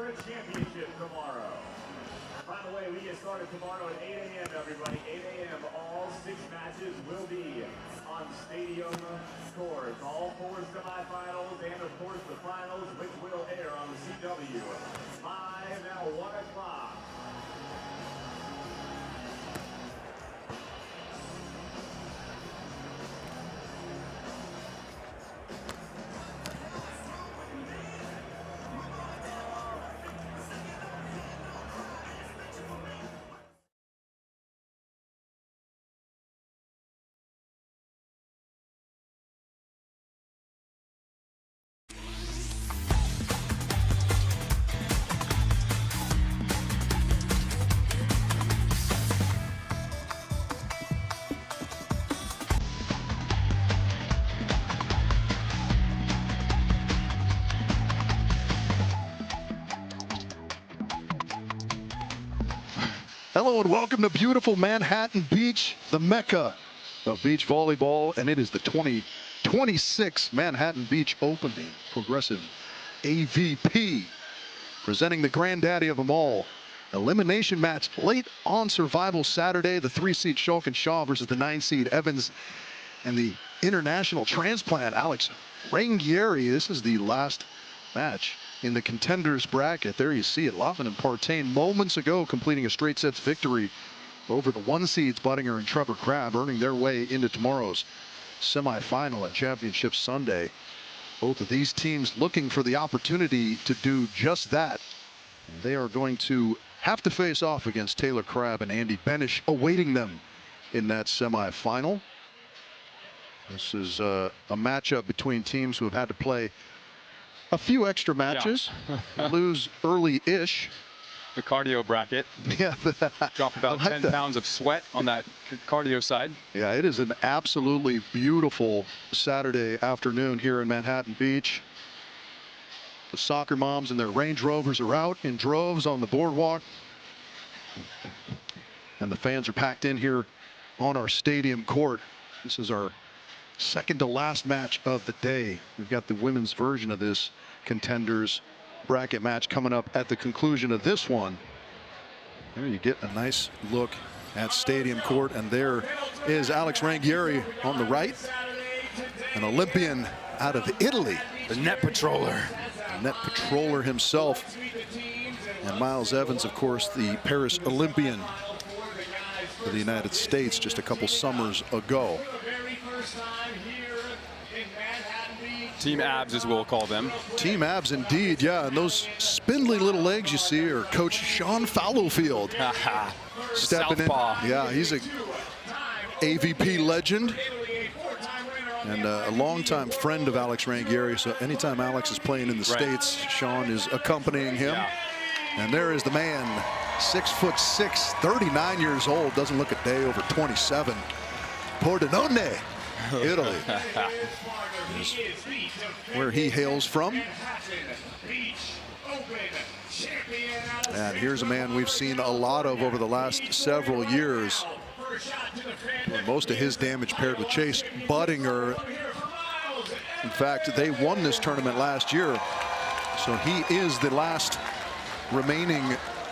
for a championship tomorrow. By the way, we get started tomorrow at 8 a.m., everybody. 8 a.m. All 6 matches will be on stadium courts. All 4 semifinals and, of course, the finals, which will air on the CW live at 1 o'clock. Hello and welcome to beautiful Manhattan Beach, the mecca of beach volleyball, and it is the 2026 Manhattan Beach Open Progressive AVP, presenting the granddaddy of them all. Elimination match late on Survival Saturday, the 3-seed Schalk and Shaw versus the 9-seed Evans and the international transplant Alex Ranghieri. This is the last match in the contenders bracket. There you see it. Laughlin and Partain moments ago completing a straight sets victory over the 1-seeds Buttinger and Trevor Crabb, earning their way into tomorrow's semifinal at Championship Sunday. Both of these teams looking for the opportunity to do just that. They are going to have to face off against Taylor Crabb and Andy Benish, awaiting them in that semifinal. This is a matchup between teams who have had to play a few extra matches, lose early-ish. The cardio bracket. Yeah. Drop about 10 pounds of sweat on that cardio side. Yeah, it is an absolutely beautiful Saturday afternoon here in Manhattan Beach. The soccer moms and their Range Rovers are out in droves on the boardwalk. And the fans are packed in here on our stadium court. This is our second to last match of the day. We've got the women's version of this contenders bracket match coming up at the conclusion of this one. There you get a nice look at stadium court, and there is Alex Ranghieri on the right, an Olympian out of Italy, The net patroller. the net patroller himself, and Miles Evans, of course, the Paris Olympian for the United States just a couple summers ago. Team abs, as we'll call them. Team abs indeed, yeah. And those spindly little legs you see are Coach Sean Fallowfield. Stepping Southpaw. in. Yeah, he's a AVP legend and a longtime friend of Alex Ranghieri. So anytime Alex is playing in the States, Sean is accompanying him. Yeah. And there is the man, 6'6", 39 years old, doesn't look a day over 27. Pordenone, Italy, is where he hails from. And here's a man we've seen a lot of over the last several years. Most of his damage paired with Chase Buttinger. In fact, they won this tournament last year. So he is the last remaining.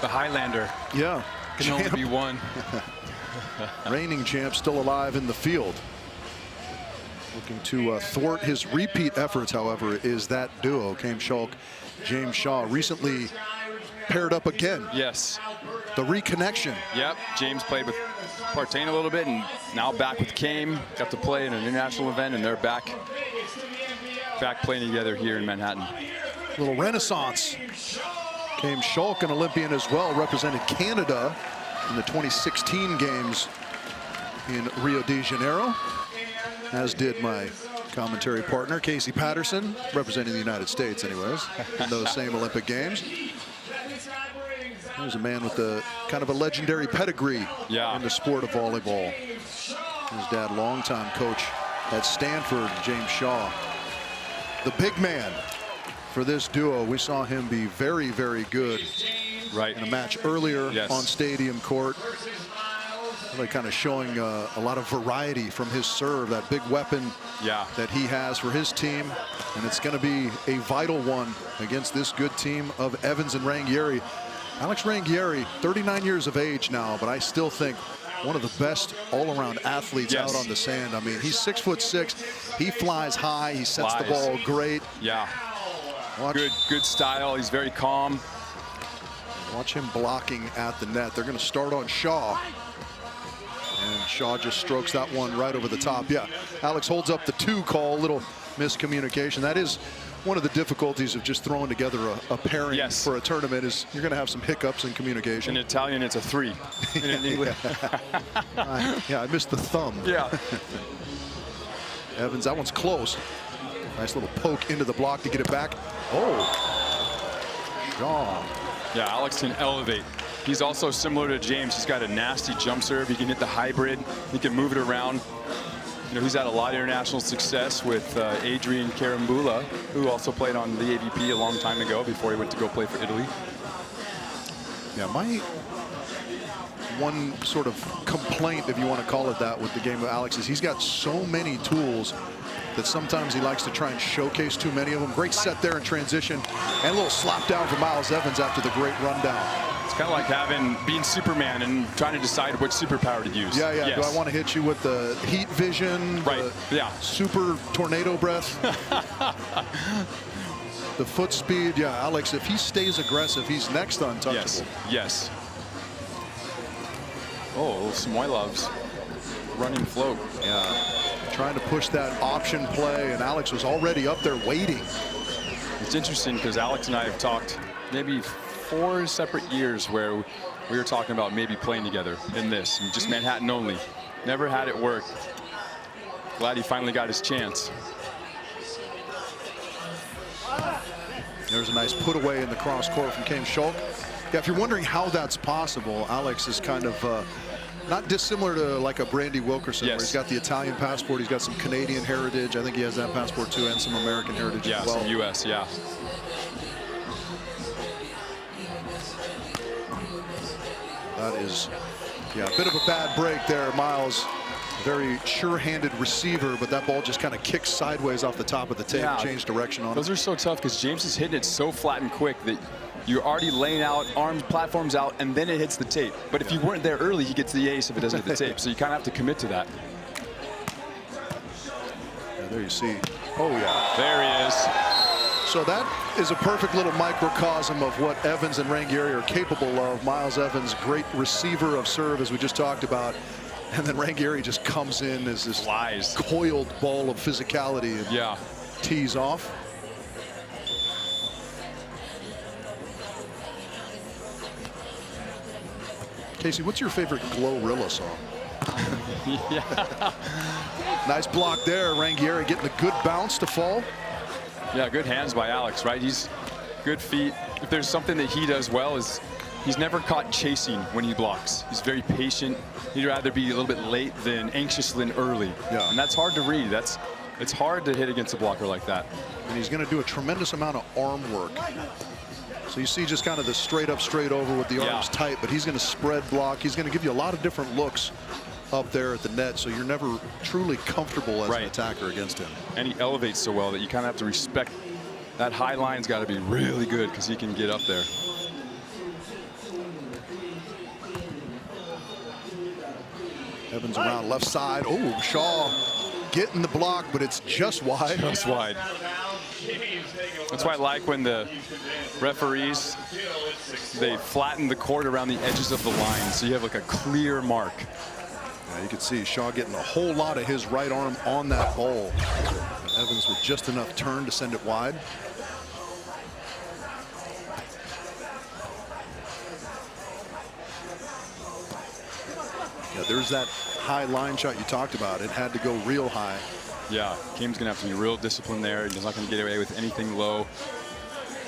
The Highlander. Yeah. Can only be one. Reigning champ still alive in the field. Looking to thwart his repeat efforts, however, is that duo, Cam Schalk, James Shaw, recently paired up again. Yes. The reconnection. Yep. James played with Partain a little bit, and now back with Cam. Got to play in an international event, and they're back playing together here in Manhattan. Little renaissance. Cam Schalk, an Olympian as well, represented Canada in the 2016 games in Rio de Janeiro, as did my commentary partner, Casey Patterson, representing the United States anyways, in those same Olympic games. There's a man with a kind of a legendary pedigree in the sport of volleyball. His dad, longtime coach at Stanford, James Shaw. The big man for this duo. We saw him be very, very good in a match earlier on stadium court. Really kind of showing a lot of variety from his serve, that big weapon that he has for his team. And it's going to be a vital one against this good team of Evans and Ranghieri. Alex Ranghieri, 39 years of age now, but I still think one of the best all-around athletes out on the sand. I mean, he's 6'6". He flies high. He sets the ball great. Yeah. Good style. He's very calm. Watch him blocking at the net. They're going to start on Shaw. And Shaw just strokes that one right over the top. Yeah, Alex holds up the 2 call, little miscommunication. That is one of the difficulties of just throwing together a pairing for a tournament, is you're going to have some hiccups in communication. In Italian, it's a 3. In English. Yeah, I missed the thumb. Yeah. Evans, that one's close. Nice little poke into the block to get it back. Oh, Shaw. Yeah, Alex can elevate. He's also similar to James. He's got a nasty jump serve. He can hit the hybrid. He can move it around. You know, he's had a lot of international success with Adrian Carambula, who also played on the AVP a long time ago before he went to go play for Italy. Yeah, my one sort of complaint, if you want to call it that, with the game of Alex is he's got so many tools that sometimes he likes to try and showcase too many of them. Great set there in transition, and a little slap down for Miles Evans after the great rundown. It's kind of like being Superman and trying to decide which superpower to use. Yeah, yeah. Yes. Do I want to hit you with the heat vision? Right. Yeah. Super tornado breath. The foot speed. Yeah, Alex, if he stays aggressive, he's next to untouchable. Yes. Yes. Oh, Samoilov's running float. Yeah. Trying to push that option play, and Alex was already up there waiting. It's interesting because Alex and I have talked maybe 4 separate years where we were talking about maybe playing together in this, and just Manhattan only. Never had it work. Glad he finally got his chance. There's a nice put away in the cross court from Schalk. Yeah, if you're wondering how that's possible, Alex is kind of not dissimilar to like a Brandy Wilkerson, where he's got the Italian passport, he's got some Canadian heritage. I think he has that passport too, and some American heritage as well. Some U.S., yeah. That is, a bit of a bad break there, Miles. Very sure-handed receiver, but that ball just kind of kicks sideways off the top of the tape, change direction on it. Those are so tough because James is hitting it so flat and quick that you're already laying out arms, platforms out, and then it hits the tape. But if you weren't there early, he gets the ace if it doesn't hit the tape. So you kind of have to commit to that. Yeah, there you see. Oh, yeah. There he is. So that is a perfect little microcosm of what Evans and Ranghieri are capable of. Miles Evans, great receiver of serve, as we just talked about. And then Ranghieri just comes in as this coiled ball of physicality and tees off. Casey, what's your favorite Glorilla song? Nice block there. Ranghieri getting a good bounce to fall. Yeah, good hands by Alex, right? He's good feet. If there's something that he does well is he's never caught chasing when he blocks. He's very patient. He'd rather be a little bit late than anxious than early. Yeah. And that's hard to read. It's hard to hit against a blocker like that. And he's going to do a tremendous amount of arm work. So you see just kind of the straight up, straight over with the arms tight, but he's going to spread block. He's going to give you a lot of different looks up there at the net, so you're never truly comfortable as an attacker against him. And he elevates so well that you kind of have to respect that high line's got to be really good because he can get up there. Evans around left side. Oh, Shaw getting the block, but it's just wide. Just wide. That's why I like when the referees, they flatten the court around the edges of the line, so you have like a clear mark. Yeah, you can see Shaw getting a whole lot of his right arm on that ball. Evans with just enough turn to send it wide. Yeah, there's that high line shot you talked about. It had to go real high. Yeah, Kame's going to have to be real disciplined there. He's not going to get away with anything low.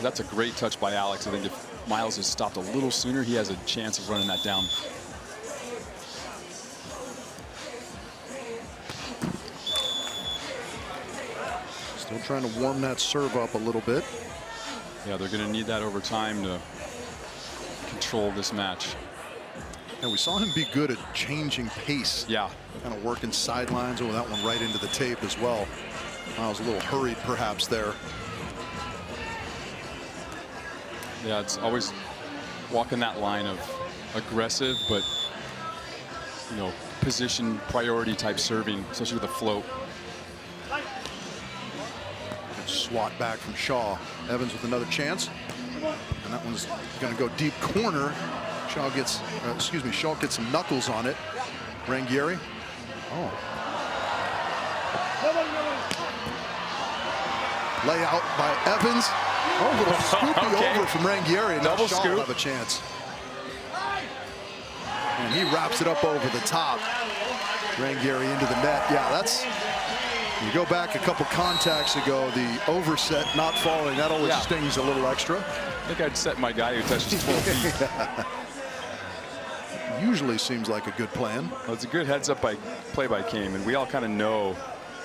That's a great touch by Alex. I think if Miles has stopped a little sooner, he has a chance of running that down. Still trying to warm that serve up a little bit. Yeah, they're going to need that over time to control this match. And we saw him be good at changing pace. Yeah. Kind of working sidelines. Oh, that one right into the tape as well. Miles a little hurried perhaps there. Yeah, it's always walking that line of aggressive, but, you know, position priority type serving, especially with a float. Good swat back from Shaw. Evans with another chance. And that one's going to go deep corner. Shaw gets, Schalk gets some knuckles on it. Ranghieri. Oh. Layout by Evans. Oh, little scoopy Okay. over from Ranghieri. And now Double Shaw scoop. will have a chance. And he wraps it up over the top. Ranghieri into the net. Yeah, that's, you go back a couple contacts ago, the overset not falling, that always stings a little extra. I think I'd set my guy who touches 12 feet. Usually seems like a good plan. Well, it's a good heads up play by Kame, and we all kind of know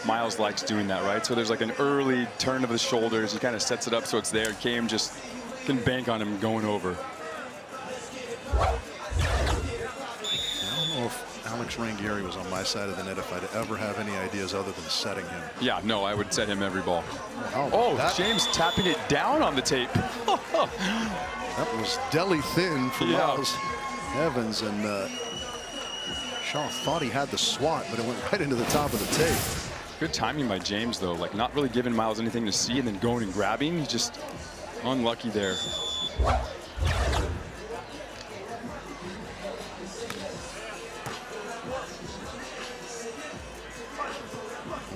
Miles likes doing that, right? So there's like an early turn of the shoulders. He kind of sets it up so it's there. Kame just can bank on him going over. I don't know if Alex Ranghieri was on my side of the net if I'd ever have any ideas other than setting him. Yeah, no, I would set him every ball. Oh, James tapping it down on the tape. That was deli thin for Miles Evans, and Shaw thought he had the swat, but it went right into the top of the tape. Good timing by James, though, like not really giving Miles anything to see and then going and grabbing. He's just unlucky there.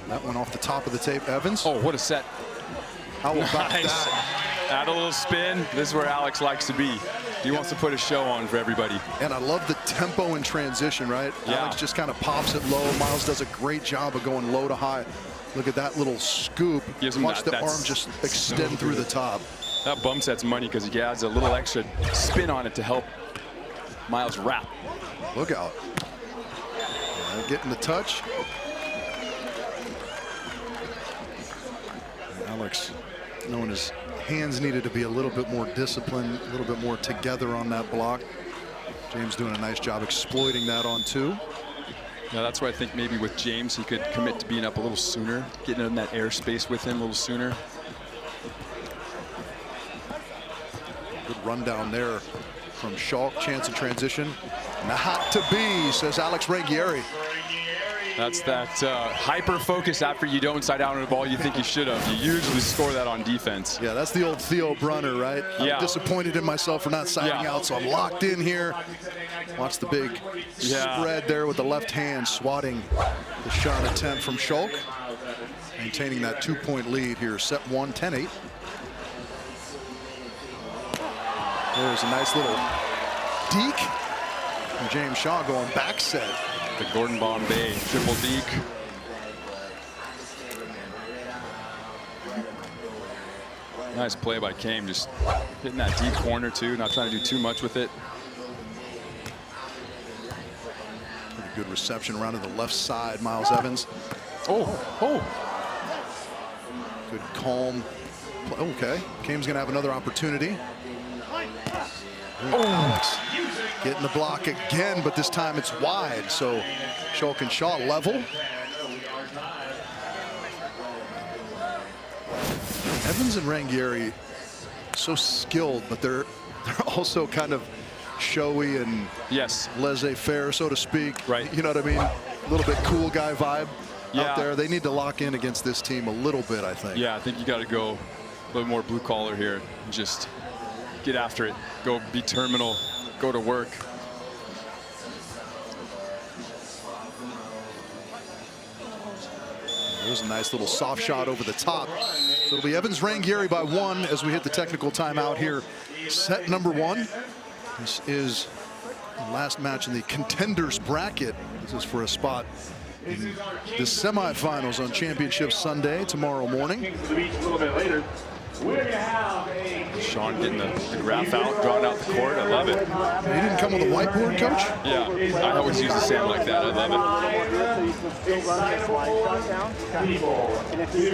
That one off the top of the tape, Evans. Oh, what a set. How about that? Add a little spin. This is where Alex likes to be. He wants to put a show on for everybody. And I love the tempo in transition, right? Yeah. Alex just kind of pops it low. Miles does a great job of going low to high. Look at that little scoop. Gives him Watch that, the arm just extend through the top. That bump set's money because he adds a little extra spin on it to help Miles wrap. Look out. Getting the touch. And Alex, knowing his hands needed to be a little bit more disciplined, a little bit more together on that block. James doing a nice job exploiting that on two. Yeah, that's why I think maybe with James he could commit to being up a little sooner, getting in that airspace with him a little sooner. Good rundown there from Schalk. Chance in transition. Not to be, says Alex Ranghieri. That's that hyper focus after you don't side out on the ball you think you should have. You usually score that on defense. Yeah, that's the old Theo Brunner, right? Yeah. I'm disappointed in myself for not siding out, so I'm locked in here. Watch the big spread there with the left hand, swatting the shot attempt from Schalk. Maintaining that 2-point lead here, set 1, 10-8. There's a nice little deke. And James Shaw going back set. The Gordon Bombay triple deke. Nice play by Kame, just hitting that deep corner too, not trying to do too much with it. Pretty good reception around to the left side, Miles Evans. Oh. Good calm. Okay, Kame's gonna have another opportunity. Alex getting the block again, but this time it's wide, so Schalk and Shaw level. Evans and Ranghieri, so skilled, but they're also kind of showy and laissez-faire, so to speak. Right. You know what I mean? A little bit cool guy vibe out there. They need to lock in against this team a little bit, I think. Yeah, I think you got to go a little more blue collar here. Just get after it. Go be terminal. Go to work. There's a nice little soft shot over the top. So it'll be Evans Ranghieri by 1 as we hit the technical timeout here. Set number 1. This is the last match in the contenders bracket. This is for a spot in the semifinals on Championship Sunday tomorrow morning. A little bit later. we're going to have a... Sean getting the graph out, drawing out the court. I love it. He didn't come with a whiteboard, Coach? Yeah, I always use the sand like that. I love it. People. And if you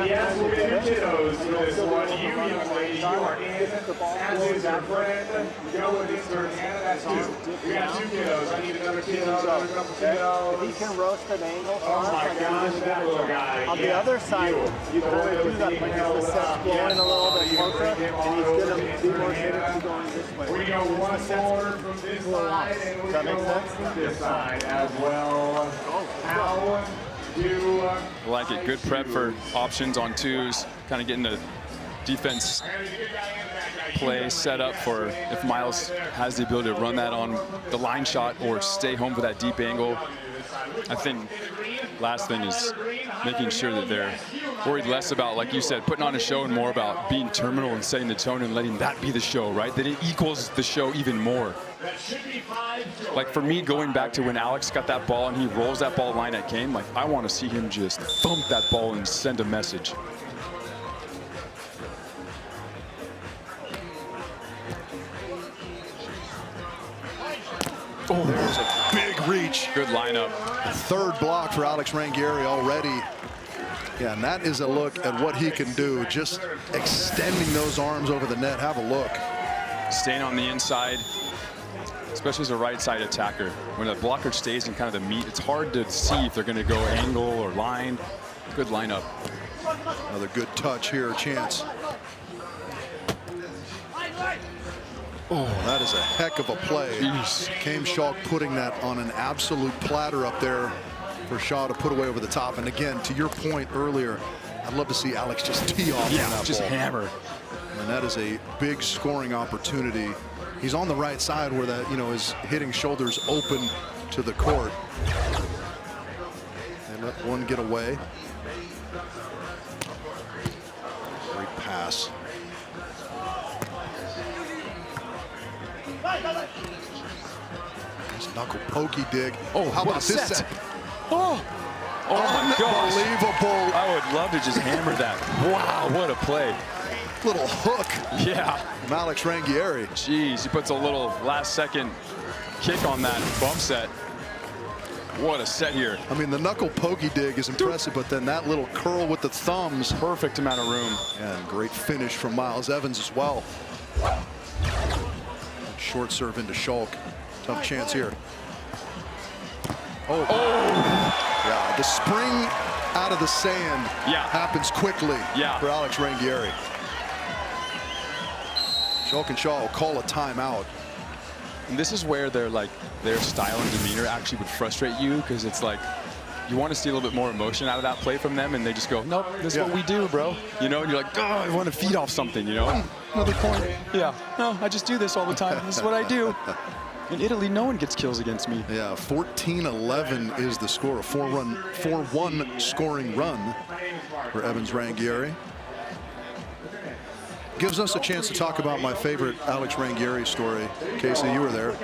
Yes, we're going to do kiddos for this one. You, young lady, you are in. As is your friend. Go with this turn. Hannah, that's two. We got 2 kiddos. I need another kiddo, another couple kiddos. If he can roast an angle, Oh my gosh, that little guy. on the other side, you kind of do that because the set's blowing a little bit closer, and he's going to be more tendency going this way. We go one forward from this side, and we go from this side as well. How do... I like it. Good prep for options on 2s. Kind of getting the defense play set up for if Miles has the ability to run that on the line shot or stay home for that deep angle. I think last thing is making sure that they're worried less about, like you said, putting on a show and more about being terminal and setting the tone and letting that be the show, right? That it equals the show even more. Like for me, going back to when Alex got that ball and he rolls that ball line at Kane, like I want to see him just thump that ball and send a message. Oh, there's a big reach. Good lineup. Third block for Alex Ranghieri already. Yeah, and that is a look at what he can do. Just extending those arms over the net. Have a look. Staying on the inside, especially as a right side attacker. When a blocker stays in kind of the meat, it's hard to see if they're going to go angle or line. Good lineup. Another good touch here, Chance. Oh, that is a heck of a play. Jeez. Came Schalk putting that on an absolute platter up there for Shaw to put away over the top. And again, to your point earlier, I'd love to see Alex just tee off on that just ball. hammer. And that is a big scoring opportunity. He's on the right side where that, you know, is hitting shoulders open to the court. They let one get away. Great pass. Nice knuckle pokey dig. Oh, how what about a this set. set? Oh my gosh. Unbelievable. I would love to just hammer that. Wow, what a play. Little hook Yeah. from Alex Ranghieri. Jeez, he puts a little last second kick on that bump set. What a set here. I mean, the knuckle pokey dig is impressive, but then that little curl with the thumbs. Perfect amount of room. And great finish from Miles Evans as well. Short serve into Schalk. Tough chance here. Oh. Yeah, the spring out of the sand happens quickly for Alex Ranghieri. Schalk and Shaw will call a timeout. And this is where their style and demeanor actually would frustrate you, because it's like you want to see a little bit more emotion out of that play from them, and they just go, nope, this is what we do, bro. You know, and you're like, oh, I want to feed off something, you know? Another point. Yeah, no, I just do this all the time. This is what I do. In Italy, no one gets kills against me. Yeah, 14-11 is the score. A 4-1 scoring run for Evans Ranghieri. Gives us a chance to talk about my favorite Alex Ranghieri story. Casey, you were there.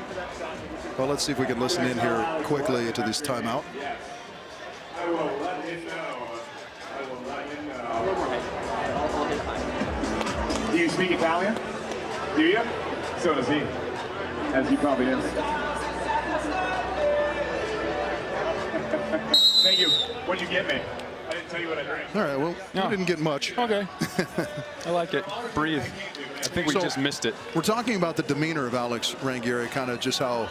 Well, let's see if we can listen in here quickly to this timeout. I will let him know. I will let him know. Do you speak Italian? Do you? So does he. As he probably is. Thank you. What'd you get me? I didn't tell you what I drank. All right, well, you didn't get much. Okay. I like it. Breathe. I think we just missed it. We're talking about the demeanor of Alex Ranghieri, kind of just how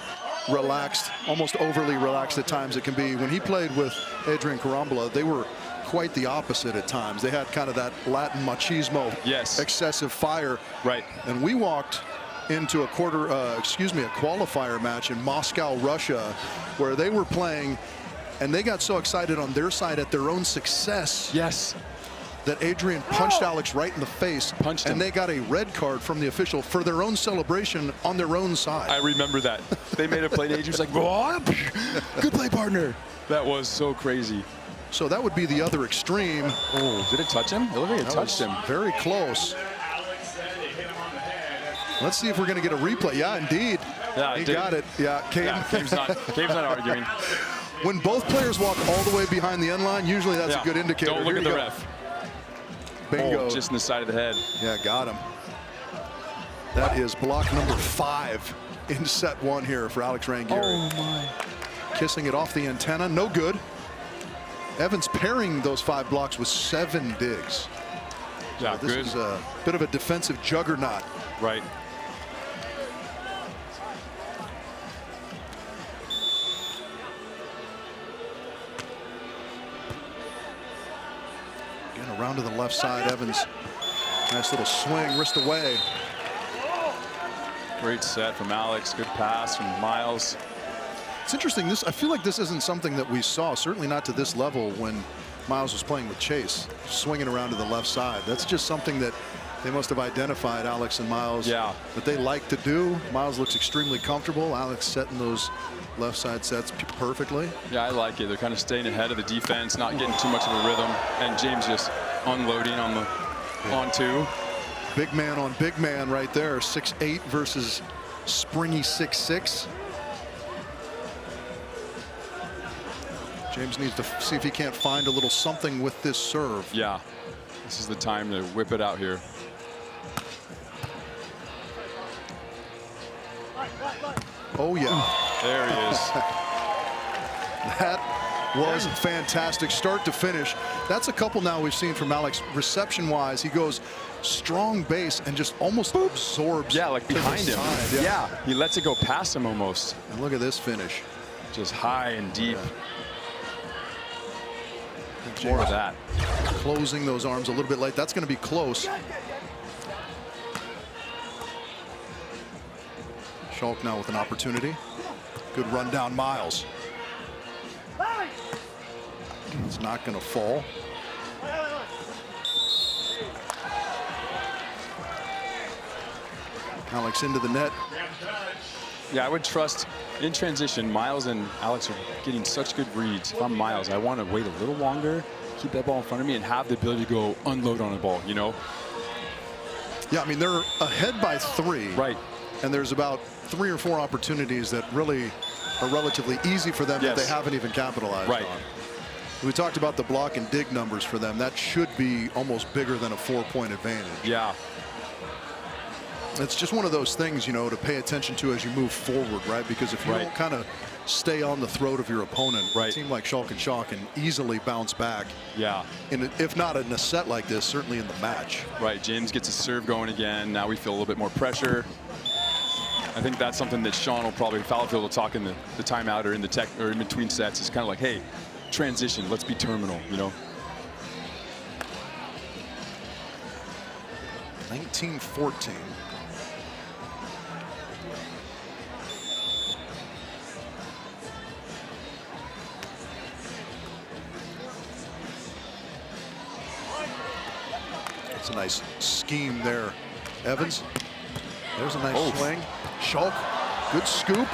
relaxed, almost overly relaxed at times it can be. When he played with Adrian Carambola, they were quite the opposite at times. They had kind of that Latin machismo, excessive fire. Right. And we walked into a qualifier match in Moscow, Russia, where they were playing, and they got so excited on their side at their own success. Yes. That Adrian punched Alex right in the face. Punched him. And they got a red card from the official for their own celebration on their own side. I remember that. They made a play and Adrian's like, what? Good play, partner. That was so crazy. So that would be the other extreme. Oh, did it touch him? It looked like it touched him. Very close. Let's see if we're going to get a replay. Yeah, indeed. Yeah, he got it. Yeah, Cave's not arguing. When both players walk all the way behind the end line, usually that's a good indicator. Don't look at the ref. Bingo. Oh, just in the side of the head. Yeah, got him. That is block number 5 in set 1 here for Alex Ranghieri. Oh, my. Kissing it off the antenna, no good. Evans pairing those 5 blocks with 7 digs. Yeah, so this good. is a bit of a defensive juggernaut. Right. Again, around to the left side, Evans. Nice little swing, wrist away. Great set from Alex. Good pass from Miles. It's interesting. I feel like this isn't something that we saw, certainly not to this level when Miles was playing with Chase, swinging around to the left side. That's just something that they must have identified, Alex and Miles, yeah, that they like to do. Miles looks extremely comfortable. Alex setting those left side sets perfectly. Yeah, I like it. They're kind of staying ahead of the defense, not getting too much of a rhythm, and James just unloading on the on-2. Big man on big man right there. 6'8" versus springy 6'6". James needs to see if he can't find a little something with this serve. Yeah, this is the time to whip it out here. Oh, yeah. There he is. That was fantastic, start to finish. That's a couple now we've seen from Alex. Reception-wise, he goes strong base and just almost absorbs. Yeah, like behind him. Side. Yeah, he lets it go past him almost. And look at this finish. Just high and deep. Yeah. More of that. Closing those arms a little bit late. That's going to be close. Schalk now with an opportunity. Good run down, Miles. It's not going to fall. Alex into the net. Yeah, I would trust in transition. Miles and Alex are getting such good reads. If I'm Miles, I want to wait a little longer, keep that ball in front of me, and have the ability to go unload on a ball, you know? Yeah, I mean, they're ahead by 3. Right. And there's about 3 or 4 opportunities that really are relatively easy for them that they haven't even capitalized on. We talked about the block and dig numbers for them. That should be almost bigger than a 4-point advantage. Yeah. It's just one of those things, you know, to pay attention to as you move forward, right? Because if you don't kind of stay on the throat of your opponent, a team like Schalk can easily bounce back. Yeah. If not in a set like this, certainly in the match. Right. James gets his serve going again. Now we feel a little bit more pressure. I think that's something that Sean will probably, Fallowfield will talk in the timeout or in the tech or in between sets. Is kind of like, hey, transition, let's be terminal, you know. 19-14. It's a nice scheme there, Evans. There's a nice swing. Schalk, good scoop.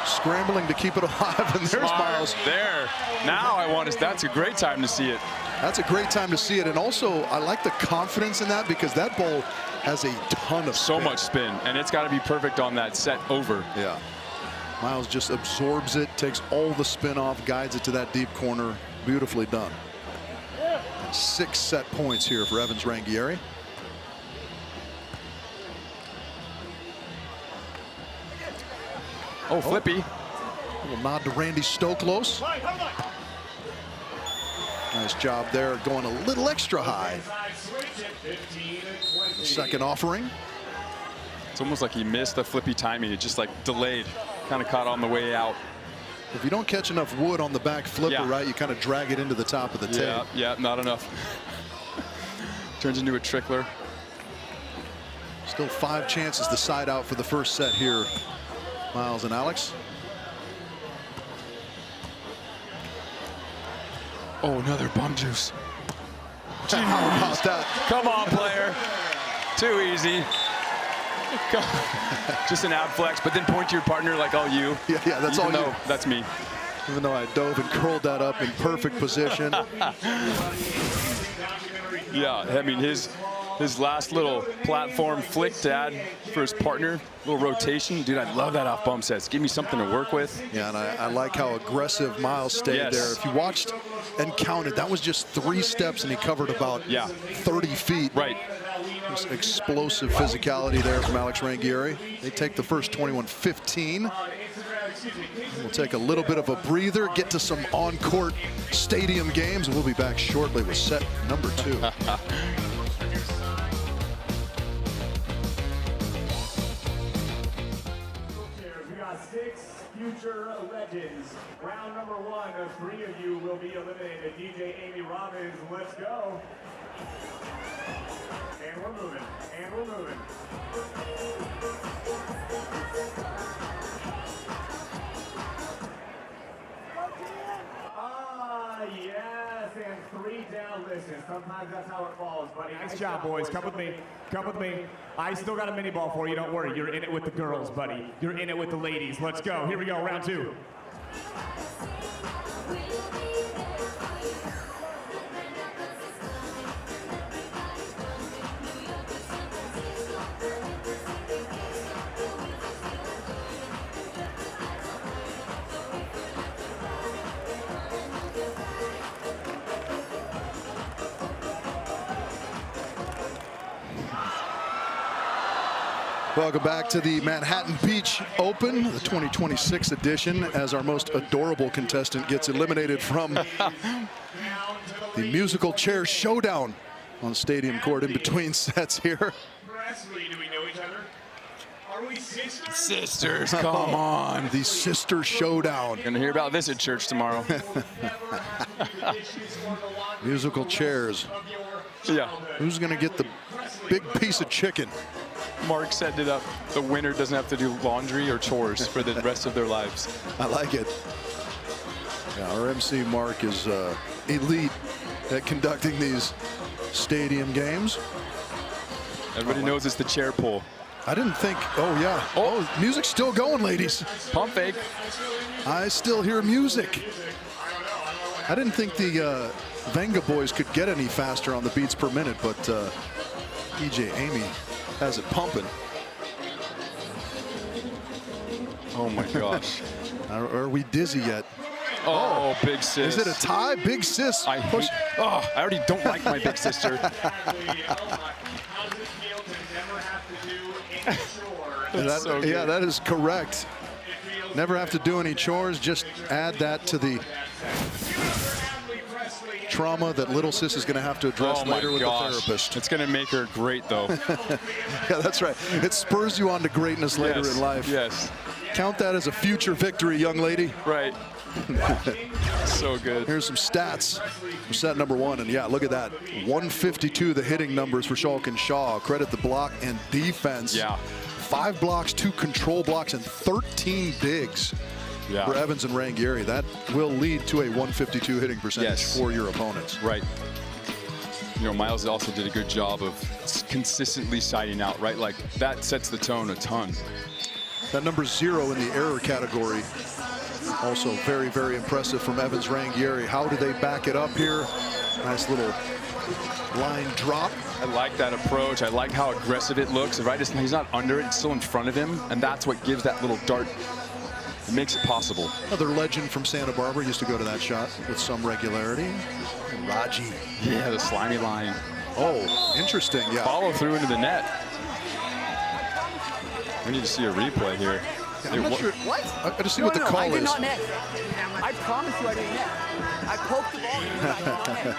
Scrambling to keep it alive, and there's Miles. There. Now I want to. That's a great time to see it. That's a great time to see it, and also I like the confidence in that because that ball has a ton of so much spin, and it's got to be perfect on that set over. Yeah. Miles just absorbs it, takes all the spin off, guides it to that deep corner. Beautifully done. And 6 set points here for Evans Ranghieri. Oh, flippy. A little nod to Randy Stoklos. Nice job there, going a little extra high. The second offering. It's almost like he missed the flippy timing. It just like delayed, kind of caught on the way out. If you don't catch enough wood on the back flipper, right, you kind of drag it into the top of the tape. Yeah, not enough. Turns into a trickler. Still 5 chances to side out for the first set here. Miles and Alex. Oh, another bum juice. How about that? Come on, player. Too easy. Just an ab flex, but then point to your partner like, oh, you. Yeah, that's all you. That's me. Even though I dove and curled that up in perfect position. Yeah, I mean, his his last little platform flick to add for his partner, little rotation. Dude, I love that off bump sets. Give me something to work with. Yeah, and I like how aggressive Miles stayed there. If you watched and counted, that was just 3 steps, and he covered about 30 feet. Right. Just explosive physicality there from Alex Ranghieri. They take the first 21-15. We'll take a little bit of a breather, get to some on-court stadium games, and we'll be back shortly with set number 2. We got 6 future legends. Round number 1, 3 of you will be eliminated. DJ Amy Robbins, let's go. And we're moving, and we're moving. Yes, and 3 down. Listen, sometimes that's how it falls, buddy. Nice job, boys. Come with me. Come with me. I still got a mini ball for you. Don't worry. You're in it with the girls, buddy. You're in it with the ladies. Let's go. Here we go. Round 2. Welcome back to the Manhattan Beach Open, the 2026 edition, as our most adorable contestant gets eliminated from the musical chair showdown on stadium court in between sets here. Presley, do we know each other? Are we sisters? Sisters, come on. The sister showdown. Gonna hear about this at church tomorrow. Musical chairs. Yeah. Who's gonna get the big piece of chicken? Mark set it up. The winner doesn't have to do laundry or chores for the rest of their lives. I like it. Yeah, our MC Mark is elite at conducting these stadium games. Everybody knows it's the chair pull. I didn't think, oh yeah. Oh, music's still going, ladies. Pump fake. I still hear music. I didn't think the Venga boys could get any faster on the beats per minute, but DJ Amy has it pumping. Oh my gosh. Are we dizzy yet? Oh, big sis. Is it a tie? Big sis. I already don't like my big sister. Yeah, that is correct. Never have to do any chores. Just add that to the trauma that little sis is going to have to address later with the therapist. It's going to make her great, though. Yeah, that's right. It spurs you on to greatness later in life. Yes. Count that as a future victory, young lady. Right. So good. Here's some stats for set number 1, and yeah, look at that. 152, the hitting numbers for Schalk and Shaw. Credit the block and defense. Yeah. 5 blocks, 2 control blocks, and 13 digs for Evans and Ranghieri. That will lead to a 152 hitting percentage for your opponents. Right. You know, Miles also did a good job of consistently siding out, right? Like, that sets the tone a ton. That number 0 in the error category. Also very, very impressive from Evans Ranghieri. How do they back it up here? Nice little line drop. I like that approach. I like how aggressive it looks. Right, he's not under it, it's still in front of him, and that's what gives that little dart. It makes it possible. Another legend from Santa Barbara used to go to that shot with some regularity. Raji. Yeah, the slimy line. Oh, interesting. Yeah. Follow through into the net. We need to see a replay here. Yeah, I'm not sure. What? I got to see what the call I did is. not net. I promise you I didn't net. I poked the ball and I did not net.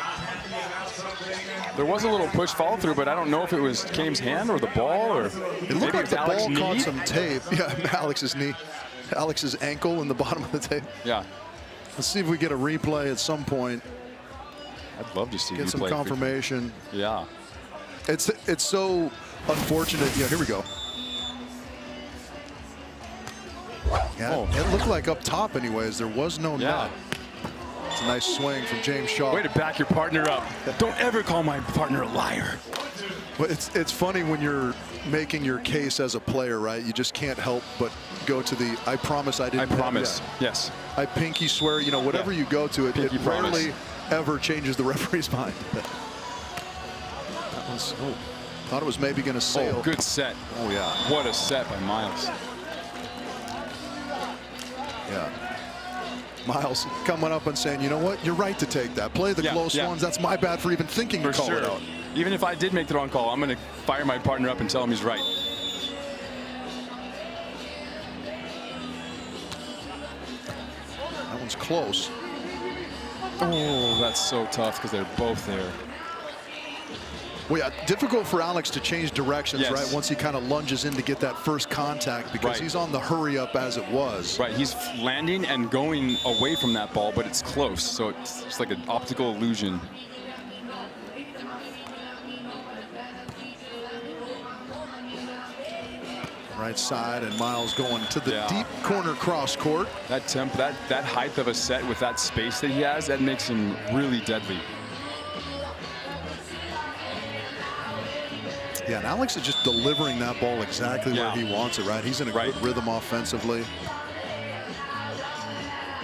There was a little push follow through, but I don't know if it was Kane's hand or the ball, or it looked like the ball caught some tape. Yeah, Alex's knee. Alex's ankle in the bottom of the tape. Yeah. Let's see if we get a replay at some point. I'd love to see get some confirmation. Yeah. It's so unfortunate. Yeah, here we go. Yeah, it looked like up top anyways. There was no net. It's a nice swing from James Shaw. Way to back your partner up. Don't ever call my partner a liar. Well, it's funny when you're making your case as a player, right? You just can't help but go to the I promise I didn't. I promise. Yes. I pinky swear. You know, whatever you go to, it rarely ever changes the referee's mind. That was Thought it was maybe going to sail. Oh, good set. Oh, yeah. What a set by Miles. Yeah. Miles coming up and saying, you know what, you're right to take that. Play the close ones. That's my bad for even thinking to call it out. Even if I did make the wrong call, I'm going to fire my partner up and tell him he's right. That one's close. Oh, that's so tough because they're both there. Well, yeah, difficult for Alex to change directions, Yes. right? Once he kind of lunges in to get that first contact because he's on the hurry up as it was. Right, he's landing and going away from that ball, but it's close, so it's just like an optical illusion. Right side, and Miles going to the deep corner cross court. That that height of a set with that space that he has, that makes him really deadly. Yeah, and Alex is just delivering that ball exactly where he wants it, right? He's in a good rhythm offensively.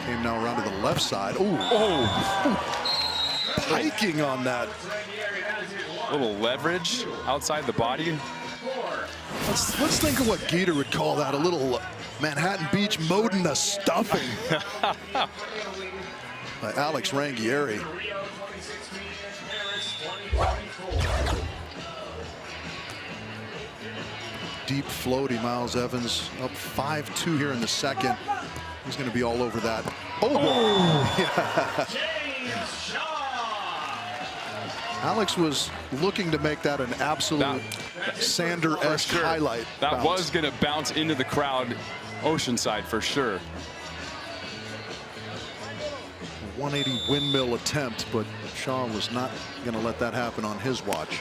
Came now around to the left side. Ooh. Hiking on that. A little leverage outside the body. Let's think of what Geeter would call that. A little Manhattan Beach Modena stuffing. By Alex Ranghieri. Deep floaty Miles Evans up 5-2 here in the second. He's going to be all over that. Yeah. Alex was looking to make that an absolute Sander-esque highlight. That was going to bounce into the crowd Oceanside for sure. 180 windmill attempt, but Shaw was not going to let that happen on his watch.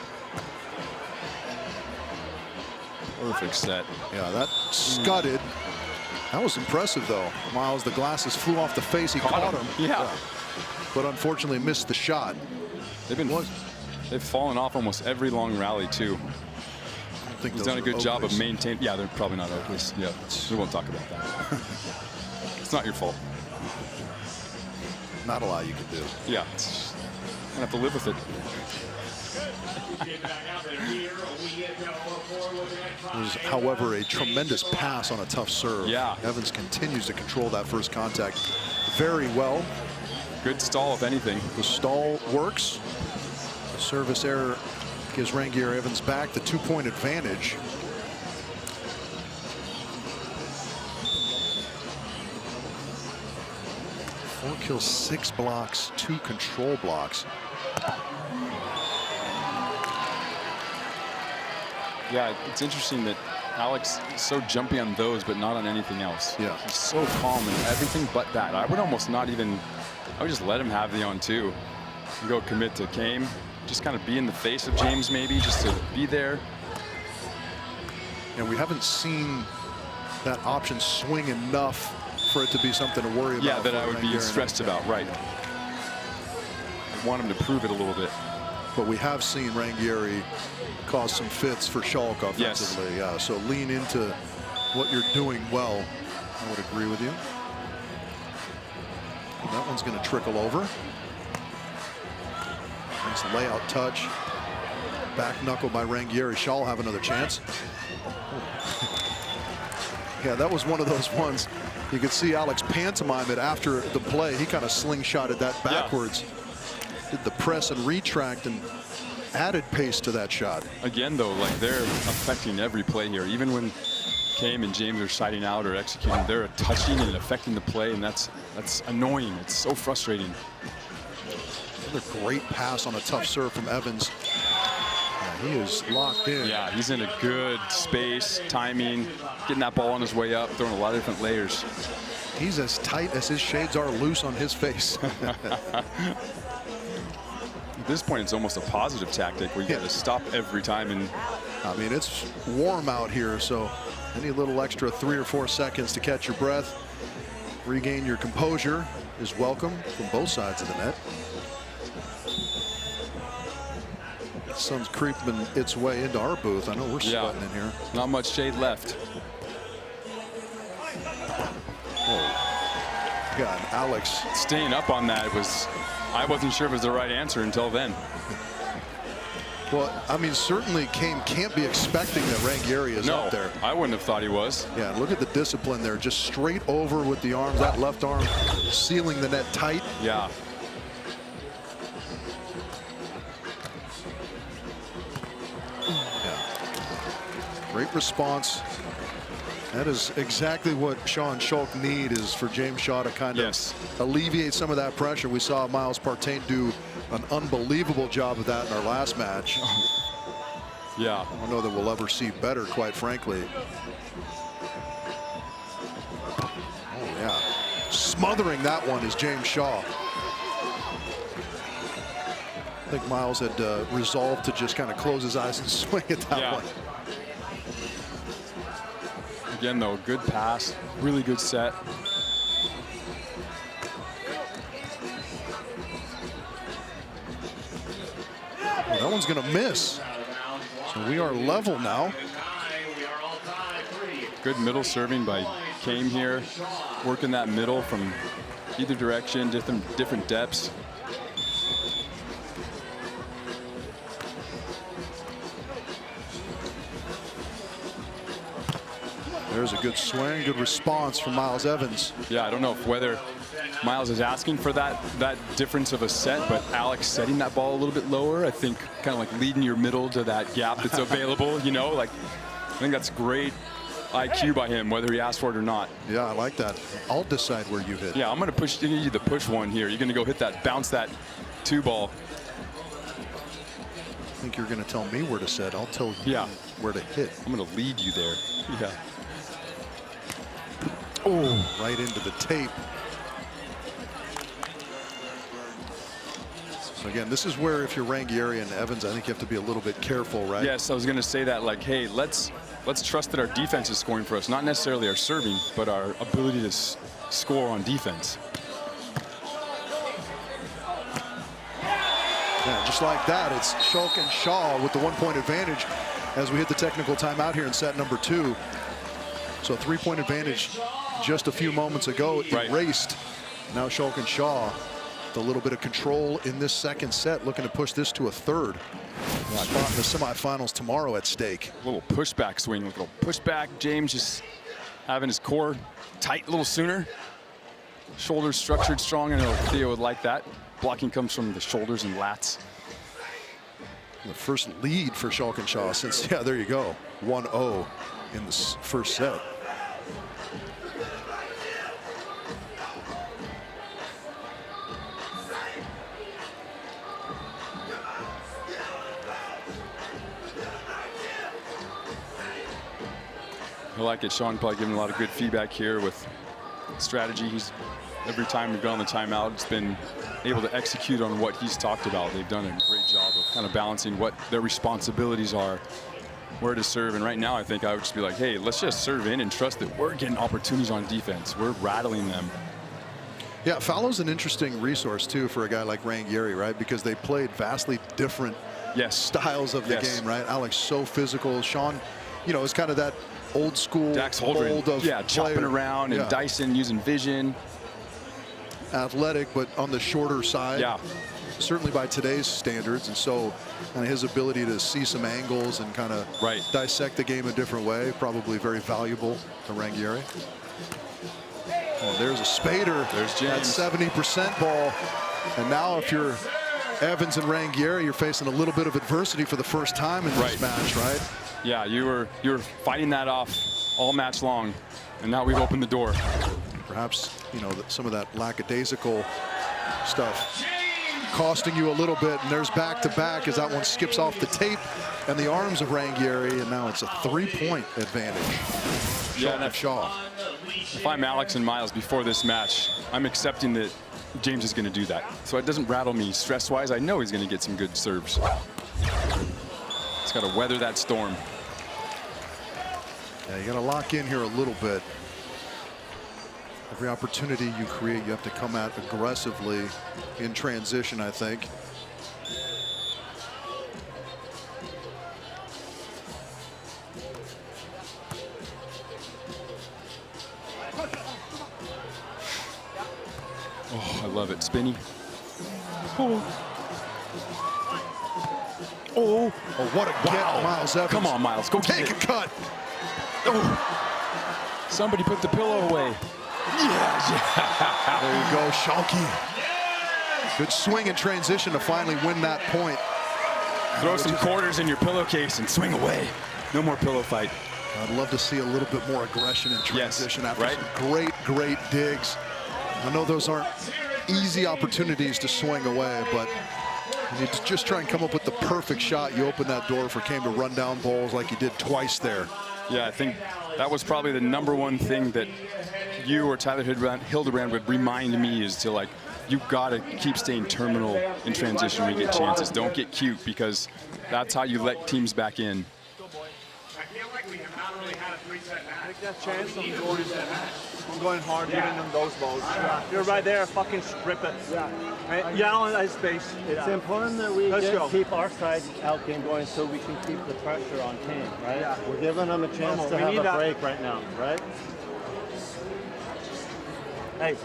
Perfect set. Yeah, that scudded. That was impressive, though. Miles, the glasses flew off the face. He caught him. Yeah. But unfortunately missed the shot. They've fallen off almost every long rally, too. I don't think he's done a good job of maintaining. Yeah, they're probably not Oakleys. Yeah, we won't talk about that. It's not your fault. Not a lot you can do. Yeah, it's gonna have to live with it. It was, however, a tremendous pass on a tough serve. Yeah. Evans continues to control that first contact very well. Good stall, if anything. The stall works. The service error gives Ranghieri Evans back the 2-point advantage. Four kills, 6 blocks, 2 control blocks. Yeah, it's interesting that Alex is so jumpy on those, but not on anything else. Yeah. He's so calm in everything but that. I would almost not even, I would just let him have the on two and go commit to Kame. Just kind of be in the face of James, maybe, just to be there. And we haven't seen that option swing enough for it to be something to worry about. Yeah, that I would be stressed about, right. I want him to prove it a little bit. But we have seen Ranghieri cause some fits for Schalk offensively. Yes. Yeah, so lean into what you're doing well. I would agree with you. And that one's going to trickle over. Nice layout touch. Back knuckle by Ranghieri. Shaw will have another chance. Yeah, that was one of those ones. You could see Alex pantomime it after the play. He kind of slingshotted that backwards. Yeah. Did the press and retract and added pace to that shot. Again, though, like they're affecting every play here. Even when Kame and James are siding out or executing, they're touching and affecting the play, and that's annoying. It's so frustrating. Another great pass on a tough serve from Evans. Yeah, he is locked in. Yeah, he's in a good space, timing, getting that ball on his way up, throwing a lot of different layers. He's as tight as his shades are loose on his face. At this point, it's almost a positive tactic where you got to stop every time. And I mean, it's warm out here, so any little extra 3 or 4 seconds to catch your breath, regain your composure is welcome from both sides of the net. The sun's creeping its way into our booth. I know we're sweating in here. Not much shade left. Oh, God, Alex. Staying up on that was, I wasn't sure if it was the right answer until then. Well, I mean, certainly can't be expecting that Ranghieri is No, up there. I wouldn't have thought he was. Yeah, look at the discipline there. Just straight over with the arms. That left arm sealing the net tight. Yeah. Great response. That is exactly what Shaw and Schalk need, is for James Shaw to kind of alleviate some of that pressure. We saw Miles Partain do an unbelievable job of that in our last match. Yeah. I don't know that we'll ever see better, quite frankly. Oh, yeah. Smothering that one is James Shaw. I think Miles had resolved to just kind of close his eyes and swing at that one. Again, though, good pass, really good set. Well, that one's going to miss. So we are level now. Good middle serving by Kame here, working that middle from either direction, different depths. There's a good swing, good response from Miles Evans. Yeah, I don't know whether Miles is asking for that difference of a set, but Alex setting that ball a little bit lower, I think kind of like leading your middle to that gap that's available, you know, like I think that's great IQ by him, whether he asked for it or not. Yeah, I like that. I'll decide where you hit. Yeah, I'm going to push you the push one here. You're going to go hit that, bounce that 2 ball. I think you're going to tell me where to set. I'll tell you where to hit. I'm going to lead you there. Yeah. Oh, right into the tape. So again, this is where if you're Ranghieri and Evans, I think you have to be a little bit careful, right? Yes, I was going to say that, like, hey, let's trust that our defense is scoring for us, not necessarily our serving, but our ability to score on defense. Yeah, just like that, it's Schalk and Shaw with the 1-point advantage as we hit the technical timeout here in set number 2. So 3-point advantage just a few moments ago erased. Now Schalk and Shaw with a little bit of control in this second set, looking to push this to a third. Spot in the semifinals tomorrow at stake. A little pushback swing, a little pushback. James just having his core tight a little sooner. Shoulders structured strong. I know Theo would like that. Blocking comes from the shoulders and lats. The first lead for Schalk and Shaw since, yeah, there you go, 1-0 in the first set. I like it. Sean probably giving a lot of good feedback here with strategy. Every time we've gone on the timeout, it's been able to execute on what he's talked about. They've done a great job of kind of balancing what their responsibilities are, where to serve. And right now, I think I would just be like, hey, let's just serve in and trust that we're getting opportunities on defense. We're rattling them. Yeah, Fallow's an interesting resource, too, for a guy like Ranghieri, right? Because they played vastly different styles of the game, right? Alex, so physical. Sean, you know, is kind of that old school Dax Holdren, of chopping around, and Dyson using vision. Athletic, but on the shorter side. Yeah. Certainly by today's standards, and so his ability to see some angles and kind of dissect the game a different way, probably very valuable to Ranghieri. Oh, there's a Spader. There's James. That 70% ball. And now if you're Evans and Ranghieri, you're facing a little bit of adversity for the first time in this match, right? Yeah, you were fighting that off all match long, and now we've opened the door. Perhaps, you know, some of that lackadaisical stuff costing you a little bit, and there's back-to-back as that one skips off the tape and the arms of Ranghieri, and now it's a 3-point advantage. Yeah, and Shaw. If I'm Alex and Miles before this match, I'm accepting that James is going to do that. So it doesn't rattle me stress-wise. I know he's going to get some good serves. He's got to weather that storm. Yeah, you got to lock in here a little bit. Every opportunity you create, you have to come at aggressively in transition, I think. Oh, I love it. Spinny. Oh. Oh, what a get, Miles Evans. Come on, Miles, go take get a cut. Oh. Somebody put the pillow away. Yeah. There you go, Schalk. Good swing and transition to finally win that point. Throw some quarters in your pillowcase and swing away. No more pillow fight. I'd love to see a little bit more aggression and transition after some great digs. I know those aren't easy opportunities to swing away, but you need to just try and come up with the perfect shot. You open that door for Cam to run down balls like you did twice there. Yeah, I think that was probably the #1 thing that you or Tyler Hildebrand would remind me is to, like, you gotta keep staying terminal in transition when you get chances. Don't get cute, because that's how you let teams back in. Take that chance. I'm going hard, giving them those balls. Yeah. You're right there, fucking strip it. Yeah. Yell on his face. It's important that we keep our side out game going so we can keep the pressure on Kane, right? Yeah. We're giving them a chance to have a break right now, right? Hey.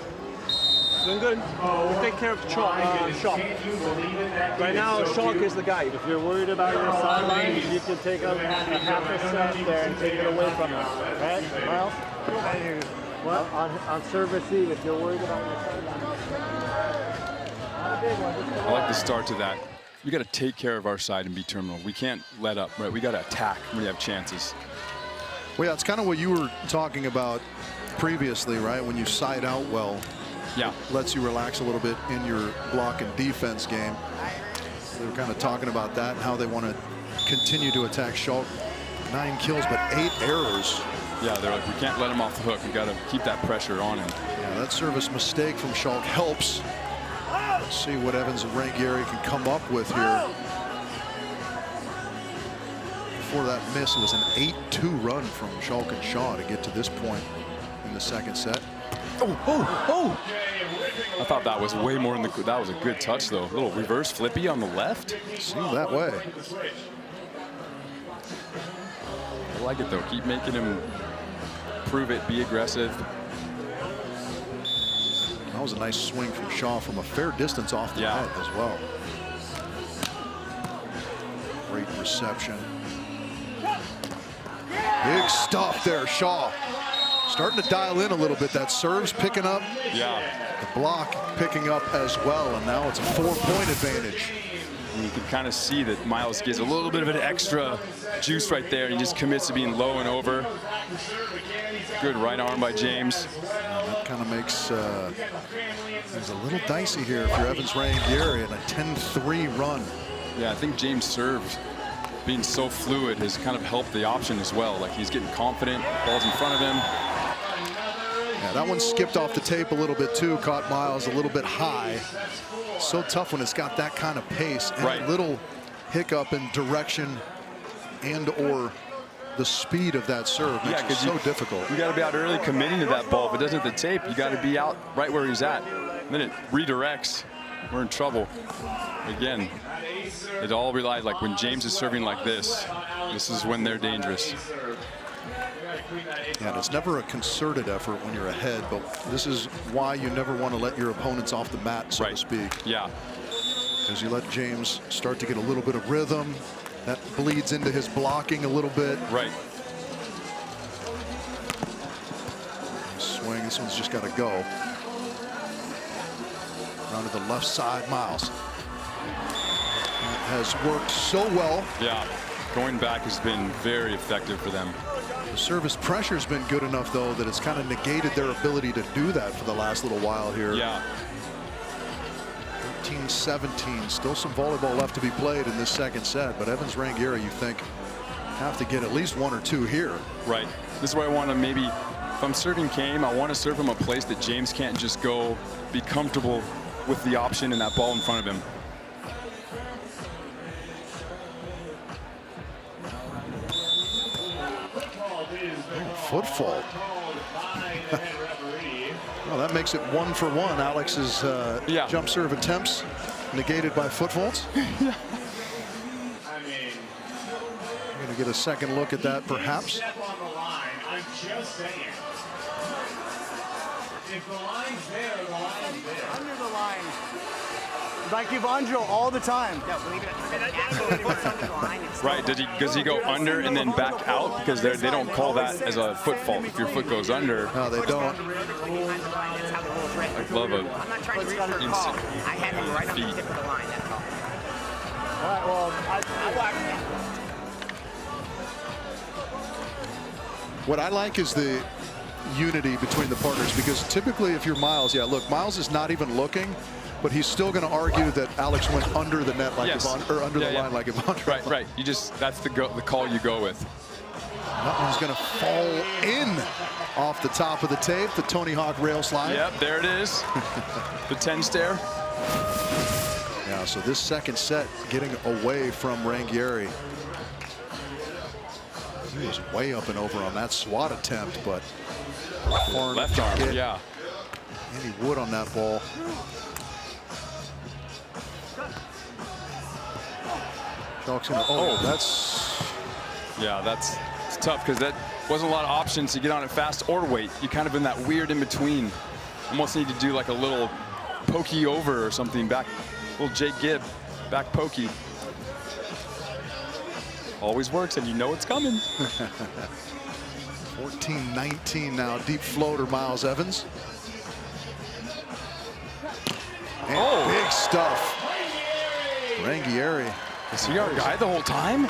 Doing good. We'll take care of Schalk. Right now, Schalk is the guy. If you're worried about your sidelines, you can take a half a step there and take it away from them, right, Miles? Well, on service seat, if you're worried about your sidelines. I like the start to that. We got to take care of our side and be terminal. We can't let up, right? We got to attack when we have chances. Well, yeah, it's kind of what you were talking about previously, right? When you side out well. Yeah. Lets you relax a little bit in your block and defense game. They were kind of talking about that and how they want to continue to attack Schalk. 9 kills, but 8 errors. Yeah, they're like, we can't let him off the hook. We got to keep that pressure on him. Yeah, that service mistake from Schalk helps. Let's see what Evans and Ranghieri can come up with here. Before that miss, it was an 8-2 run from Schalk and Shaw to get to this point in the second set. Oh! I thought that was way more in the. That was a good touch, though. A little reverse flippy on the left. Seemed that way. I like it, though. Keep making him prove it. Be aggressive. That was a nice swing from Shaw from a fair distance off the net as well. Great reception. Big stuff there, Shaw. Starting to dial in a little bit. That serve's picking up. Yeah. The block picking up as well, and now it's a 4-point advantage. And you can kind of see that Miles gives a little bit of an extra juice right there. He just commits to being low and over. Good right arm by James. And that kind of makes things a little dicey here for Evans Ranghieri and a 10-3 run. Yeah, I think James' serve being so fluid has kind of helped the option as well. Like, he's getting confident, ball's in front of him. Yeah, that one skipped off the tape a little bit too, caught Miles a little bit high. So tough when it's got that kind of pace and a little hiccup in direction and or the speed of that serve makes it so difficult. You got to be out early committing to that ball. If it doesn't hit the tape, you got to be out right where he's at. And then it redirects. We're in trouble. Again, it all relies, like when James is serving like this is when they're dangerous. Yeah, it's never a concerted effort when you're ahead, but this is why you never want to let your opponents off the mat, so to speak. Yeah. As you let James start to get a little bit of rhythm, that bleeds into his blocking a little bit. Right. Swing, this one's just got to go. Around to the left side, Miles. That has worked so well. Yeah, going back has been very effective for them. The service pressure's been good enough, though, that it's kind of negated their ability to do that for the last little while here. Yeah. 13-17, still some volleyball left to be played in this second set, but Evans Ranghieri, you think, have to get at least 1 or 2 here. Right. This is where I want to maybe, if I'm serving Kame, I want to serve him a place that James can't just go be comfortable with the option and that ball in front of him. Foot fault. Well, that makes it 1 for 1. Alex's jump serve attempts negated by foot faults. We're going to get a second look at that, perhaps. If the line's there, the line's there. Under the line. Like Evandro all the time. No, believe it. It's under the line. Right, does he go under and then back out? Because they don't call that as a foot fault if your foot goes under. No, they don't. I love it. I'm not trying to reach for a call. I had him right on the tip of the line, that's all. All right, well, I watched What I like is the unity between the partners, because typically if you're Miles, yeah, look, Miles is not even looking, but he's still going to argue that Alex went under the net like Yes. or under the line like Evandro. Right, right. You just, that's the call you go with. That one's going to fall in off the top of the tape, the Tony Hawk rail slide. Yep, there it is. The 10 stair. Yeah, so this second set getting away from Ranghieri. He was way up and over on that swat attempt, but far Left arm, get yeah. any wood on that ball. Schalk's gonna, that's it's tough because that wasn't a lot of options to get on it fast or wait. You kind of in that weird in between. Almost need to do like a little pokey over or something back, little Jake Gibb back pokey. Always works and you know it's coming. 14-19 now, deep floater Miles Evans. And big stuff. Ranghieri. Is he our guy the whole time?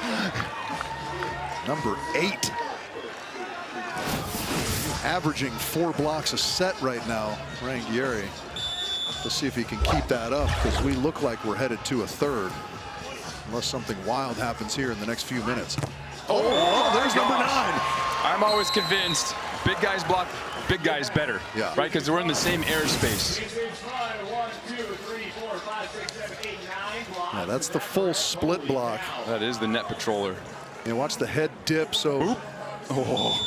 Number 8. Averaging 4 blocks a set right now, Ranghieri. Let's see if he can keep that up, because we look like we're headed to a third. Unless something wild happens here in the next few minutes. Oh, there's number 9. I'm always convinced big guys block big guys better. Yeah. Right, because we're in the same airspace. Yeah, that's the full split block. That is the net patroller. And watch the head dip, so Oop. Oh,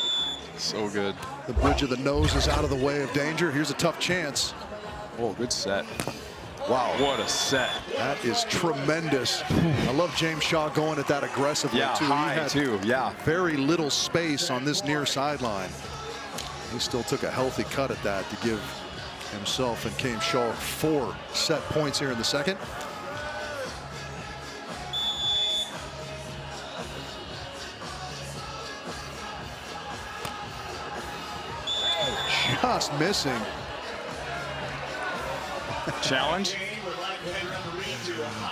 so good. the bridge of the nose is out of the way of danger. Here's a tough chance. Oh, good set. Wow. What a set. That is tremendous. I love James Shaw going at that aggressively, Yeah, too. high, he had too, yeah. very little space on this near sideline. He still took a healthy cut at that to give himself and James Shaw 4 set points here in the second. Just missing. Challenge.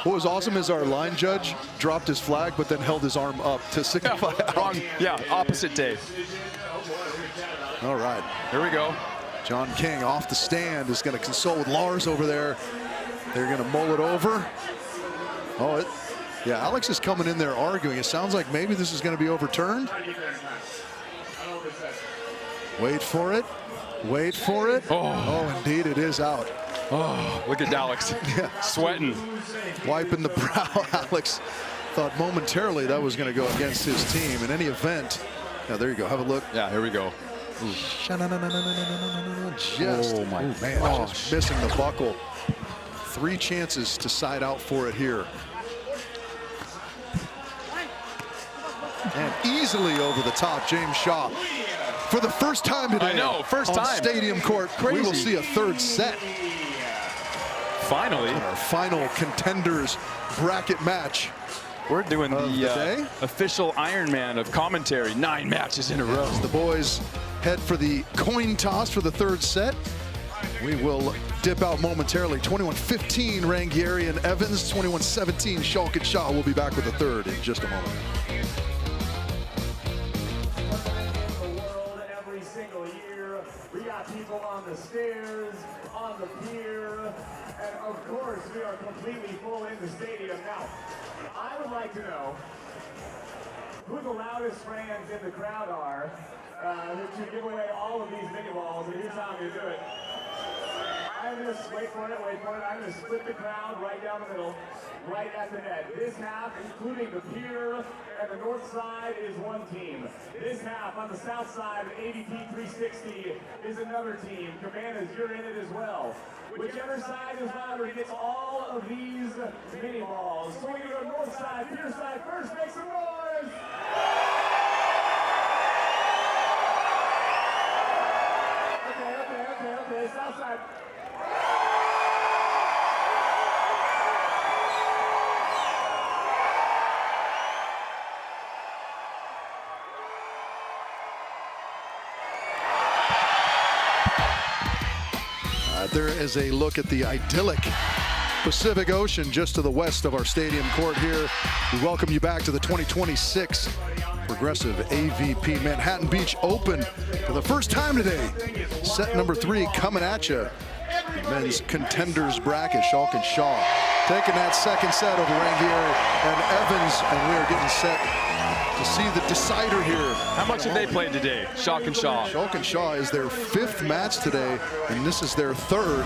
What was awesome is our line judge dropped his flag, but then held his arm up to signify out. Wrong. Yeah, opposite day. All right. Here we go. John King off the stand is going to console with Lars over there. They're going to mull it over. Oh, yeah, Alex is coming in there arguing. It sounds like maybe this is going to be overturned. Wait for it. Wait for it. Oh, indeed, it is out. Oh, look at Alex. Yeah. Sweating. Wiping the brow. Alex thought momentarily that was going to go against his team. In any event, now there you go. Have a look. Yeah, here we go. Just, oh my man, gosh. just missing the buckle. 3 chances to side out for it here. And easily over the top, James Shaw. For the first time today, I know, first on time. Stadium Court, we will Crazy. see a 3rd set. Finally. Our final contenders bracket match. We're doing Of the day? official Ironman of commentary. 9 matches in a row. As the boys head for the coin toss for the 3rd set. We will dip out momentarily. 21-15 Ranghieri and Evans. 21-17 Schalk and Shaw. We'll be back with the 3rd in just a moment. Every single year, we got people on the stairs, on the pier, and of course we are completely full in the stadium. Now, I would like to know who the loudest fans in the crowd are to give away all of these mini balls, and here's how I'm going to do it. I'm going to, wait for it, I'm going to split the crowd right down the middle, right at the net. This half, including the pier and the north side, is one team. This half on the south side of AVP 360 is another team. Cabanas, you're in it as well. Whichever side is louder gets all of these mini balls. So we're going to go north side, pier side first. Make some noise! Okay, There is a look at the idyllic Pacific Ocean just to the west of our stadium court here. We welcome you back to the 2026 Progressive AVP Manhattan Beach Open for the first time today. Set number 3 coming at you. The men's contenders bracket, Schalk and Shaw taking that second set over Ranghieri and Evans, and we are getting set to see the decider here. How much have they played today, Schalk and Shaw? Schalk and Shaw is their 5th match today, and this is their 3rd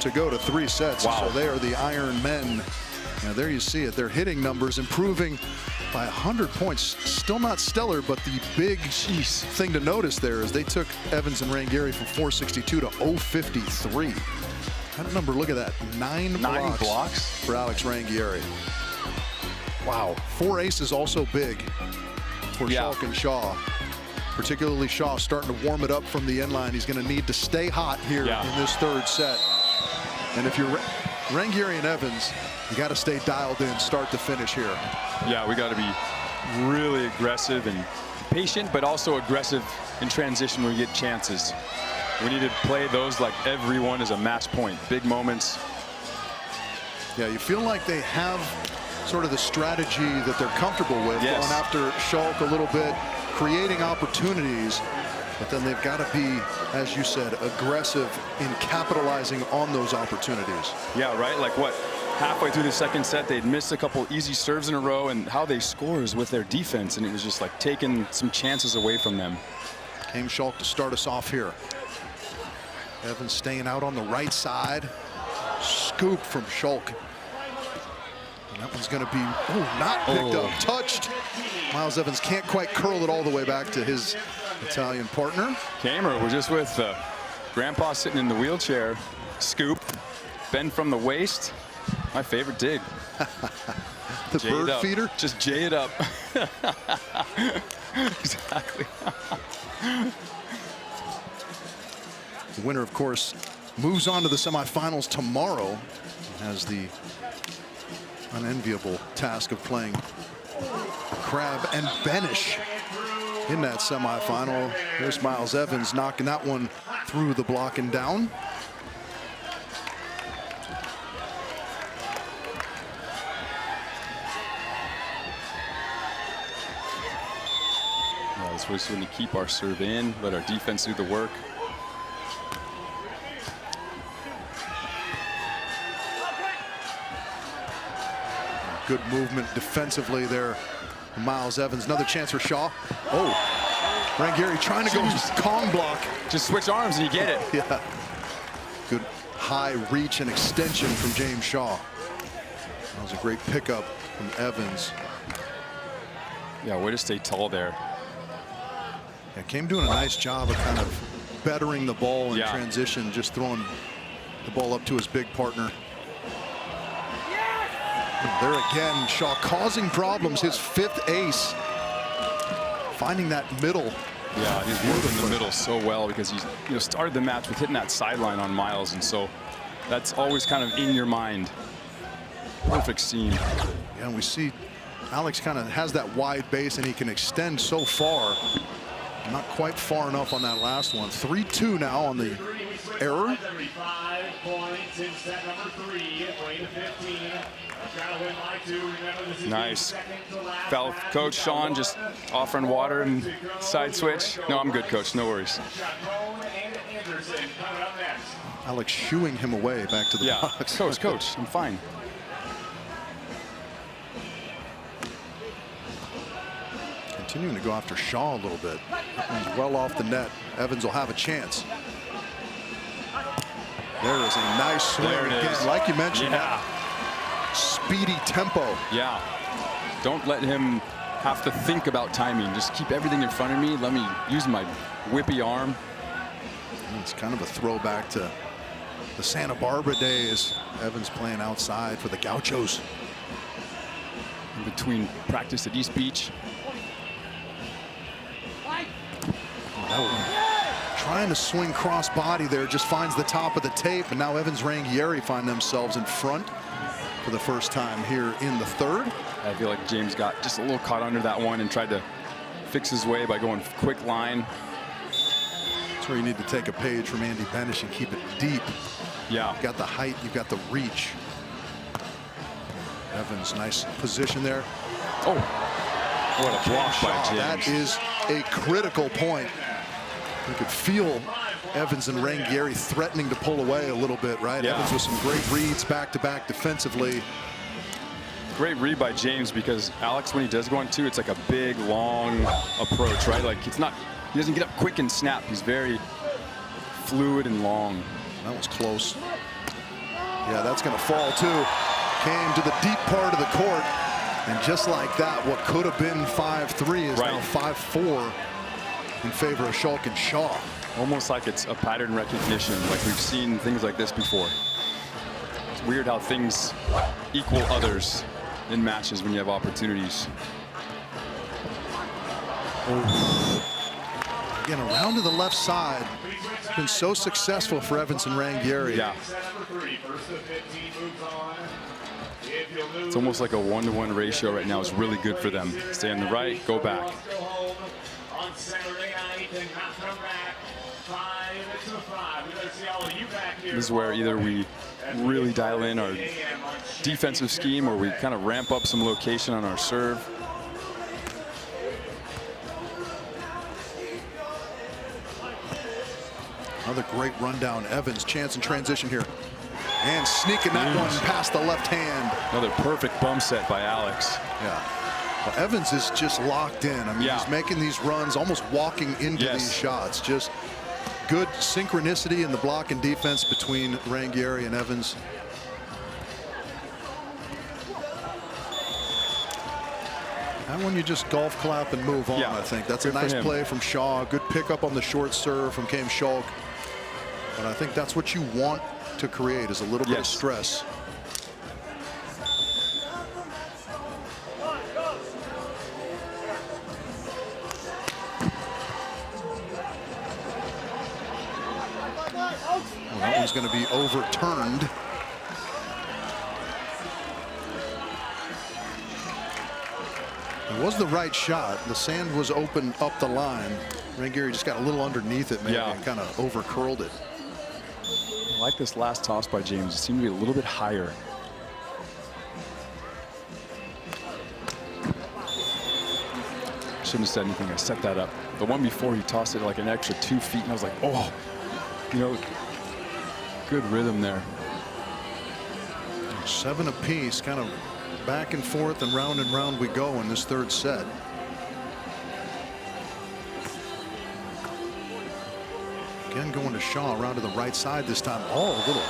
to go to 3 sets. Wow. So they are the Iron Men. Now there you see it. Their hitting numbers improving by 100 points. Still not stellar, but the big thing to notice there is they took Evans and Ranghieri from 462 to 053. That number, look at that, 9 blocks for Alex Ranghieri. Wow, 4 aces also big for Schalk and Shaw. Particularly Shaw starting to warm it up from the end line. He's going to need to stay hot here in this 3rd set. And if you're Ranghieri and Evans, you got to stay dialed in, start to finish here. Yeah, we got to be really aggressive and patient, but also aggressive in transition when we get chances. We need to play those like everyone is a match point. Big moments. Yeah, you feel like they have sort of the strategy that they're comfortable with, going after Schalk a little bit, creating opportunities, but then they've got to be, as you said, aggressive in capitalizing on those opportunities. Yeah, right? Like what? Halfway through the second set, they'd missed a couple easy serves in a row, and how they score is with their defense, and it was just like taking some chances away from them. Came Schalk to start us off here. Evans staying out on the right side. Scoop from Schalk. And that one's going to be, not picked up, touched. Miles Evans can't quite curl it all the way back to his Italian partner. Kamer, we're just with Grandpa sitting in the wheelchair. Scoop, bend from the waist. My favorite dig. The bird feeder? Just jay it up. Exactly. The winner, of course, moves on to the semifinals tomorrow. Has the unenviable task of playing Crab and Benish in that semifinal. There's Miles Evans knocking that one through the block and down. We're just going to keep our serve in, let our defense do the work. Good movement defensively there. Miles Evans, another chance for Shaw. Ranghieri trying to go Kong block. Just switch arms and you get it. Yeah. Good high reach and extension from James Shaw. That was a great pickup from Evans. Yeah, way to stay tall there. Yeah, Came doing a nice job of kind of bettering the ball in transition, just throwing the ball up to his big partner. There again, Shaw causing problems, his 5th ace. Finding that middle. Yeah, he's moving the middle so well because he's started the match with hitting that sideline on Miles, and so that's always kind of in your mind. Perfect seam. Yeah, and we see Alex kind of has that wide base and he can extend so far. Not quite far enough on that last one. 3-2 now on the error. 5 points in set number 3, 3-15. Nice. Fell Coach Sean just offering water and side switch. No, I'm good, Coach. No worries. Alex shooing him away back to the box. Coach, I'm fine. Continuing to go after Shaw a little bit. He's well off the net. Evans will have a chance. There is a nice swing again. Like you mentioned, speedy tempo. Yeah. Don't let him have to think about timing. Just keep everything in front of me. Let me use my whippy arm. It's kind of a throwback to the Santa Barbara days. Evans playing outside for the Gauchos. In between practice at East Beach. Trying to swing cross body there, just finds the top of the tape, and now Evans Ranghieri find themselves in front for the first time here in the 3rd. I feel like James got just a little caught under that one and tried to fix his way by going quick line. It's That's where you need to take a page from Andy Benish and keep it deep. Yeah. You've got the height, you've got the reach. Evans, nice position there. Oh, what a block by James. That is a critical point. You could feel Evans and Ranghieri threatening to pull away a little bit, right? Yeah. Evans with some great reads back-to-back defensively. Great read by James, because Alex, when he does go on two, it's like a big, long approach, right? Like it's not, he doesn't get up quick and snap. He's very fluid and long. That was close. Yeah, that's going to fall too. Came to the deep part of the court, and just like that, what could have been 5-3 is now 5-4 in favor of Schalk and Shaw. Almost like it's a pattern recognition, like we've seen things like this before. It's weird how things equal others in matches when you have opportunities. Again, around to the left side. It's been so successful for Evans and Ranghieri. Yeah. It's almost like a 1-to-1 ratio right now. Is really good for them. Stay on the right, go back. This is where either we really dial in our defensive scheme or we kind of ramp up some location on our serve. Another great rundown. Evans, chance in transition here. And sneaking that one past the left hand. Another perfect bump set by Alex. Yeah. Well, Evans is just locked in. I mean, he's making these runs, almost walking into these shots. Just good synchronicity in the block and defense between Ranghieri and Evans. That one you just golf clap and move on, I think. That's a nice play from Shaw. Good pickup on the short serve from Cam Schalk. But I think that's what you want to create, is a little bit of stress. Well, that one's going to be overturned. It was the right shot. The sand was open up the line. Ranghieri just got a little underneath it, maybe, and kind of over curled it. I like this last toss by James. It seemed to be a little bit higher. Shouldn't have said anything. I set that up. The one before, he tossed it like an extra 2 feet, and I was like, oh, you know, good rhythm there. 7 apiece, kind of back and forth and round we go in this third set. Again, going to Shaw around to the right side this time. Oh, a little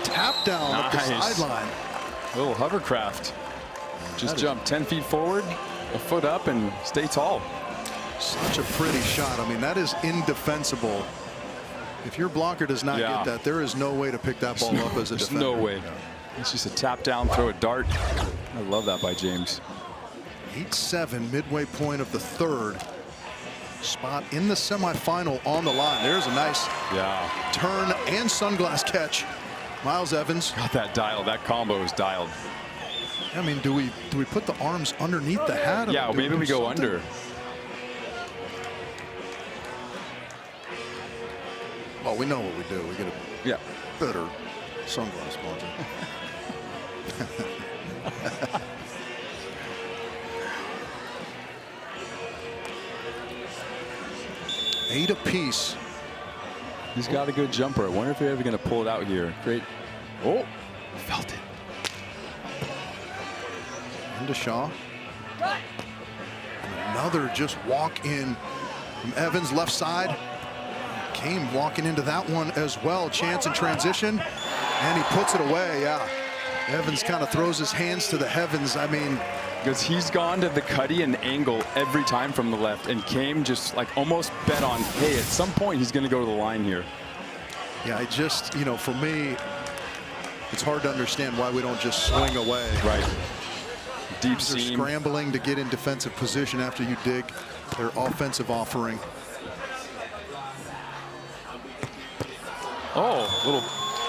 tap down up the sideline. A little hovercraft. Just jump 10 feet forward, a foot up, and stay tall. Such a pretty shot. I mean, that is indefensible. If your blocker does not get that, there is no way to pick that ball up as a defender. No way. It's just a tap down, throw a dart. I love that by James. 8-7, midway point of the third. Spot in the semifinal on the line. There's a nice turn and sunglass catch. Miles Evans. Got that dialed. That combo is dialed. I mean, do we put the arms underneath the hat? Yeah, maybe we go under. Well, we know what we do. We get a better sunglass sponsor. 8 apiece. He's got a good jumper. I wonder if they're ever going to pull it out here. Great. Oh, felt it. Into Shaw. Another just walk in from Evans, left side. Came walking into that one as well. Chance in transition, and he puts it away. Evans kind of throws his hands to the heavens. I mean, because he's gone to the cutty and angle every time from the left, and Came just like almost bet on, hey, at some point he's going to go to the line here. Yeah, I just, you know, for me, it's hard to understand why we don't just swing away. Right. Deep seam. Scrambling to get in defensive position after you dig their offensive offering. Oh, little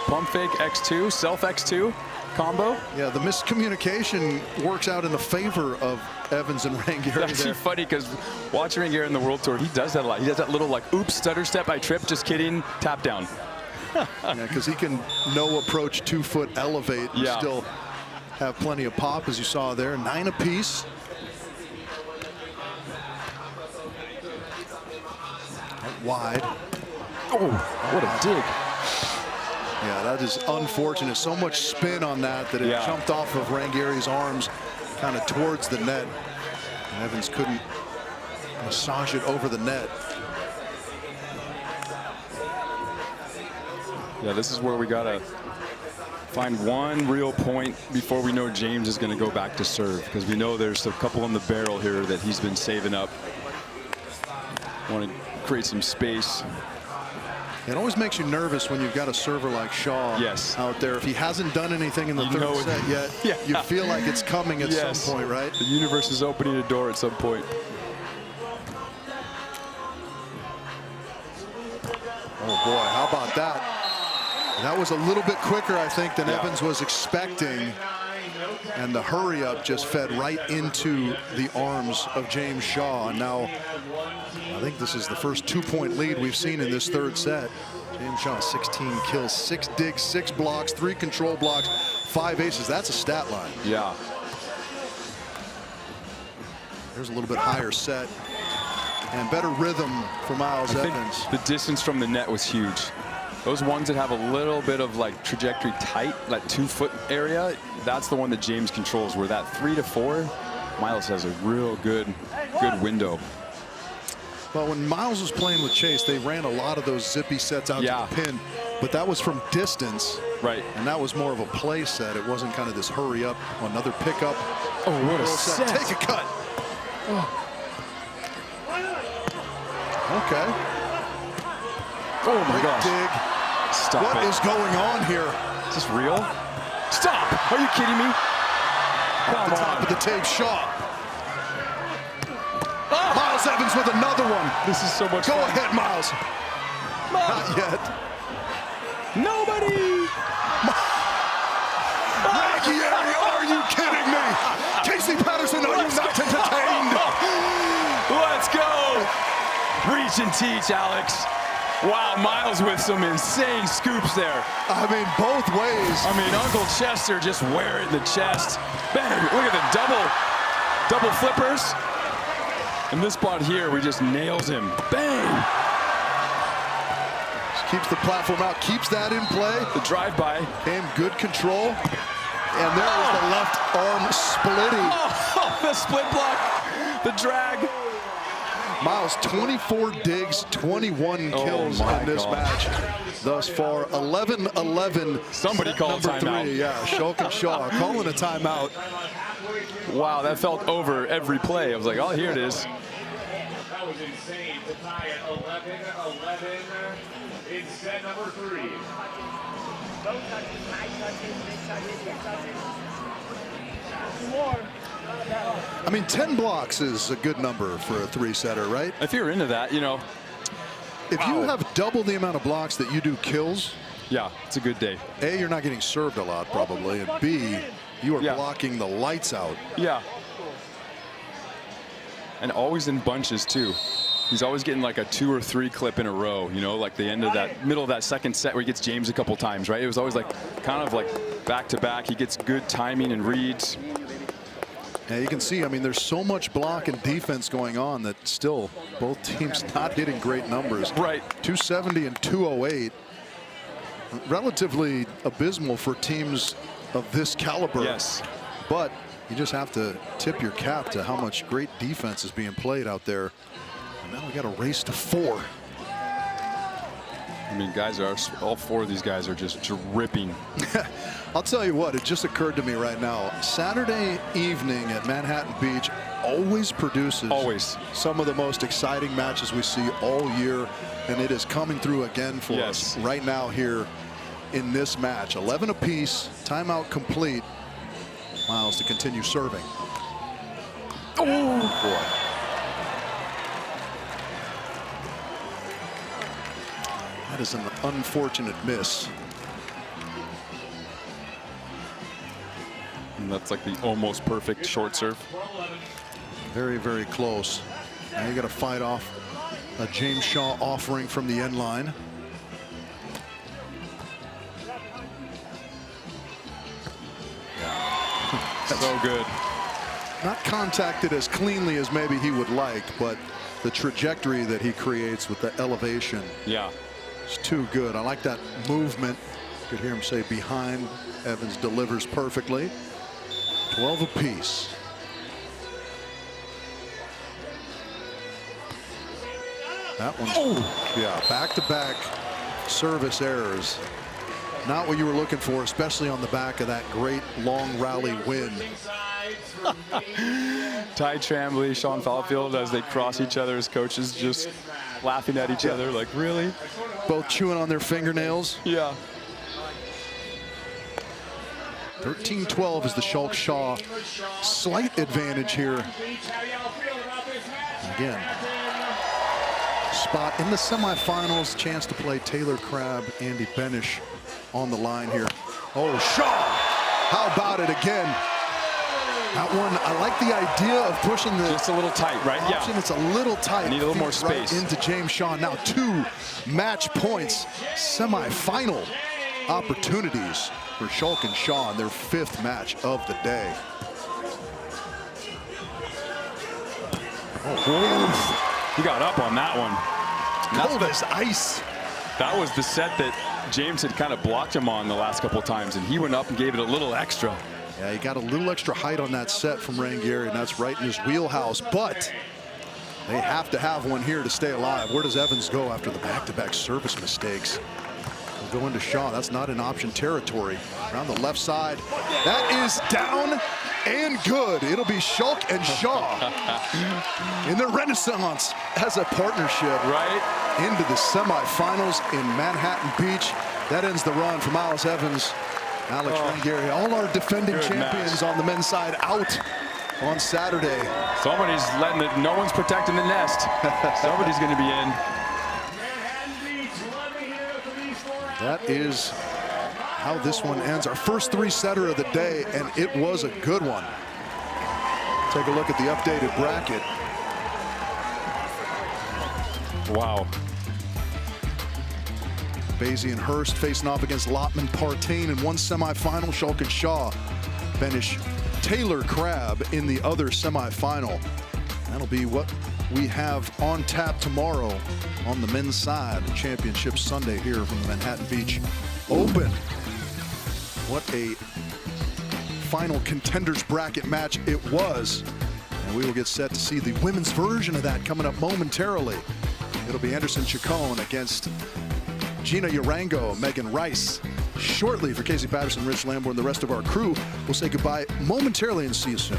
pump fake X2, self X2. combo. Yeah, the miscommunication works out in the favor of Evans and Ranghieri That's actually there. funny because watching Ranghieri in the World Tour, he does that a lot. He does that little like, oops, stutter step, I tripped, just kidding, tap down. Yeah, because he can no approach 2-foot elevate and Yeah. still have plenty of pop, as you saw there. 9 apiece. Out wide. Oh, what a dig. Yeah, that is unfortunate. So much spin on that it Yeah. jumped off of Ranghieri's arms kind of towards the net. And Evans couldn't massage it over the net. Yeah, this is where we gotta find one real point before we know James is gonna go back to serve, because we know there's a couple on the barrel here that he's been saving up. Want to create some space. It always makes you nervous when you've got a server like Shaw Yes. out there. If he hasn't done anything in the You know third it. set yet, Yeah. you feel like it's coming at Yes. some point, right? The universe is opening a door at some point. Oh boy, how about that? That was a little bit quicker, I think, than Yeah. Evans was expecting. And the hurry up just fed right into the arms of James Shaw. And now I think this is the first 2-point lead we've seen in this third set. James Shaw, 16 kills, 6 digs, 6 blocks, 3 control blocks, 5 aces. That's a stat line. Yeah. There's a little bit higher set and better rhythm for Miles I think Evans. the distance from the net was huge. Those ones that have a little bit of like trajectory tight, that 2-foot area, that's the one that James controls. Where that 3 to 4, Miles has a real good window. Well, when Miles was playing with Chase, they ran a lot of those zippy sets out Yeah. to the pin, but that was from distance. Right. And that was more of a play set. It wasn't kind of this hurry up, another pickup. Oh, what a Little set. Take a cut. Okay. Oh my Great gosh. dig. Stop What it. is going on here? Is this real? Stop! Are you kidding me? At the top of the tape, Shaw. Miles Evans with another one. This is so much Go fun. ahead, Miles. Not yet. Nobody! Ranghieri, are you kidding me? Casey Patterson, are you not entertained? Let's go! Reach and teach, Alex. Wow, Miles with some insane scoops there. I mean, both ways. I mean, Uncle Chester just wear it in the chest. Bang! Look at the double flippers. And this spot here, we just nails him. Bang! Just keeps the platform out, keeps that in play. The drive-by. Came good control. And there is the left arm splitting. Oh, the split block. The drag. Miles, 24 digs, 21 kills my in this gosh. match thus far. 11-11. Somebody set call a number timeout. 3. Yeah, Schalk and Shaw calling a timeout. Wow, that felt over every play. I was like, oh, here it is. That was insane to tie at 11-11 in set number 3. I mean, 10 blocks is a good number for a 3-setter, right? If you're into that, you know, If you have double the amount of blocks that you do kills, yeah, it's a good day. A, you're not getting served a lot probably, and B, you are Yeah. blocking the lights out. Yeah. And always in bunches, too. He's always getting like a 2 or 3 clip in a row, you know, like the end of that middle of that second set where he gets James a couple times, right? It was always like kind of like back to back. He gets good timing and reads. Yeah, you can see, I mean, there's so much block and defense going on that still both teams not hitting great numbers. Right. 270 and 208. Relatively abysmal for teams of this caliber. Yes. But you just have to tip your cap to how much great defense is being played out there. And now we got a race to 4. I mean, guys are, all 4 of these guys are just dripping. I'll tell you what, it just occurred to me right now. Saturday evening at Manhattan Beach always produces some of the most exciting matches we see all year, and it is coming through again for us right now here in this match. 11 apiece, timeout complete. Miles to continue serving. Oh boy. That is an unfortunate miss. And that's like the almost perfect short serve. Very, very close. Now you got to fight off a James Shaw offering from the end line. So good. Not contacted as cleanly as maybe he would like, but the trajectory that he creates with the elevation. Yeah. It's too good. I like that movement. You could hear him say behind. Evans delivers perfectly. 12 apiece. That one. Oh, yeah, back-to-back service errors. Not what you were looking for, especially on the back of that great long rally win. Ty Tremblay, Sean Fallfield, as they cross each other as coaches, just laughing at each other like, really? Both chewing on their fingernails. Yeah. 13-12 is the Schalk Shaw slight advantage here. Again, spot in the semifinals, chance to play Taylor Crabb, Andy Benish on the line here. Oh, Shaw! How about it again? That one, I like the idea of pushing the just a little tight, right? option. Yeah. It's a little tight. Need a little more space. Right into James Shaw. Now 2 match points, semifinal opportunities for Schalk and Shaw in their 5th match of the day. Oh, he got up on that one. Cold as ice. That was the set that James had kind of blocked him on the last couple of times, and he went up and gave it a little extra. Yeah, he got a little extra height on that set from Ranghieri, and that's right in his wheelhouse. But they have to have one here to stay alive. Where does Evans go after the back-to-back service mistakes? We'll go into Shaw. That's not in option territory. Around the left side. That is down and good. It'll be Schalk and Shaw in the renaissance as a partnership. Right. Into the semifinals in Manhattan Beach. That ends the run from Alice Evans, Alex Ranghieri. All our defending champions on the men's side out on Saturday. Somebody's letting it, no one's protecting the nest. Somebody's going to be in. That is how this one ends. Our first 3-setter of the day, and it was a good one. Take a look at the updated bracket. Wow. Basie and Hurst facing off against Lotman, Partain in one semifinal. Schalk and Shaw finish Taylor Crabb in the other semifinal. That'll be what we have on tap tomorrow on the men's side. Championship Sunday here from the Manhattan Beach Open. What a final contenders bracket match it was. And we will get set to see the women's version of that coming up momentarily. It'll be Anderson Chacon against Gina Yarango, Megan Rice. Shortly, for Casey Patterson, Rich Lamborn, and the rest of our crew, we'll say goodbye momentarily and see you soon.